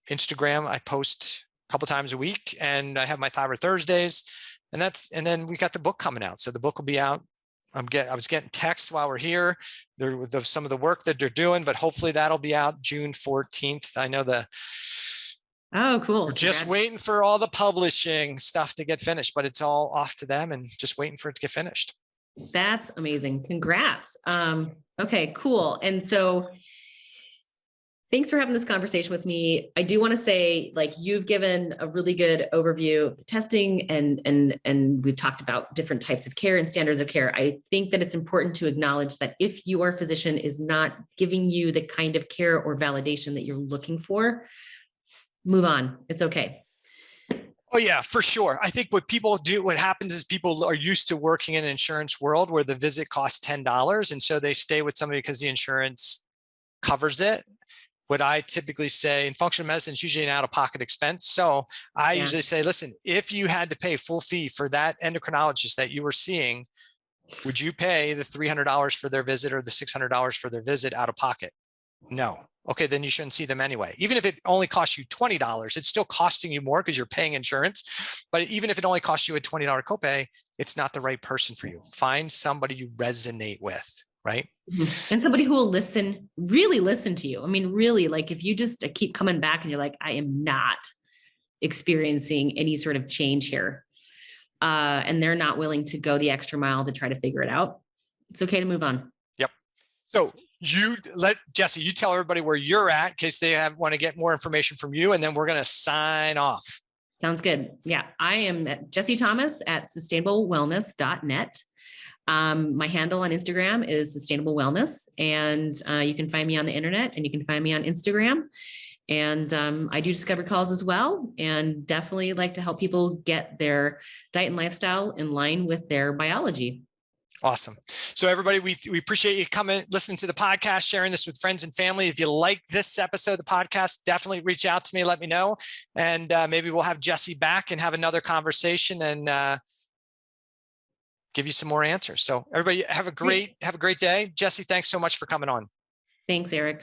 Instagram, I post a couple times a week, and I have my Thyroid Thursdays, and then we got the book coming out. So the book will be out. I was getting texts while we're here with some of the work that they're doing, but hopefully that'll be out June 14th. I know Oh, cool. We're just waiting for all the publishing stuff to get finished, but it's all off to them and just waiting for it to get finished. That's amazing. Congrats. Okay, cool. And so thanks for having this conversation with me. I do want to say, like, you've given a really good overview of the testing and we've talked about different types of care and standards of care. I think that it's important to acknowledge that if your physician is not giving you the kind of care or validation that you're looking for, move on. It's okay. Oh yeah, for sure. I think what people do, what happens is people are used to working in an insurance world where the visit costs $10. And so they stay with somebody because the insurance covers it. What I typically say in functional medicine is usually an out-of-pocket expense. So I usually say, listen, if you had to pay full fee for that endocrinologist that you were seeing, would you pay the $300 for their visit or the $600 for their visit out of pocket? No. Okay, then you shouldn't see them anyway. Even if it only costs you $20, it's still costing you more because you're paying insurance. But even if it only costs you a $20 copay, it's not the right person for you. Find somebody you resonate with, right? And somebody who will listen, really listen to you. I mean, really, like if you just keep coming back and you're like, I am not experiencing any sort of change here. And they're not willing to go the extra mile to try to figure it out. It's okay to move on. Yep. So Jessie, you tell everybody where you're at in case they want to get more information from you, and then we're going to sign off. Sounds good. Yeah. I am at Jessie Thomas at sustainablewellness.net. My handle on Instagram is Sustainable Wellness, and you can find me on the internet and you can find me on Instagram. And I do discovery calls as well, and definitely like to help people get their diet and lifestyle in line with their biology. Awesome. So everybody, we appreciate you coming, listening to the podcast, sharing this with friends and family. If you like this episode of the podcast, definitely reach out to me, let me know. And maybe we'll have Jessie back and have another conversation and give you some more answers. So everybody have a great day. Jessie, thanks so much for coming on. Thanks, Eric.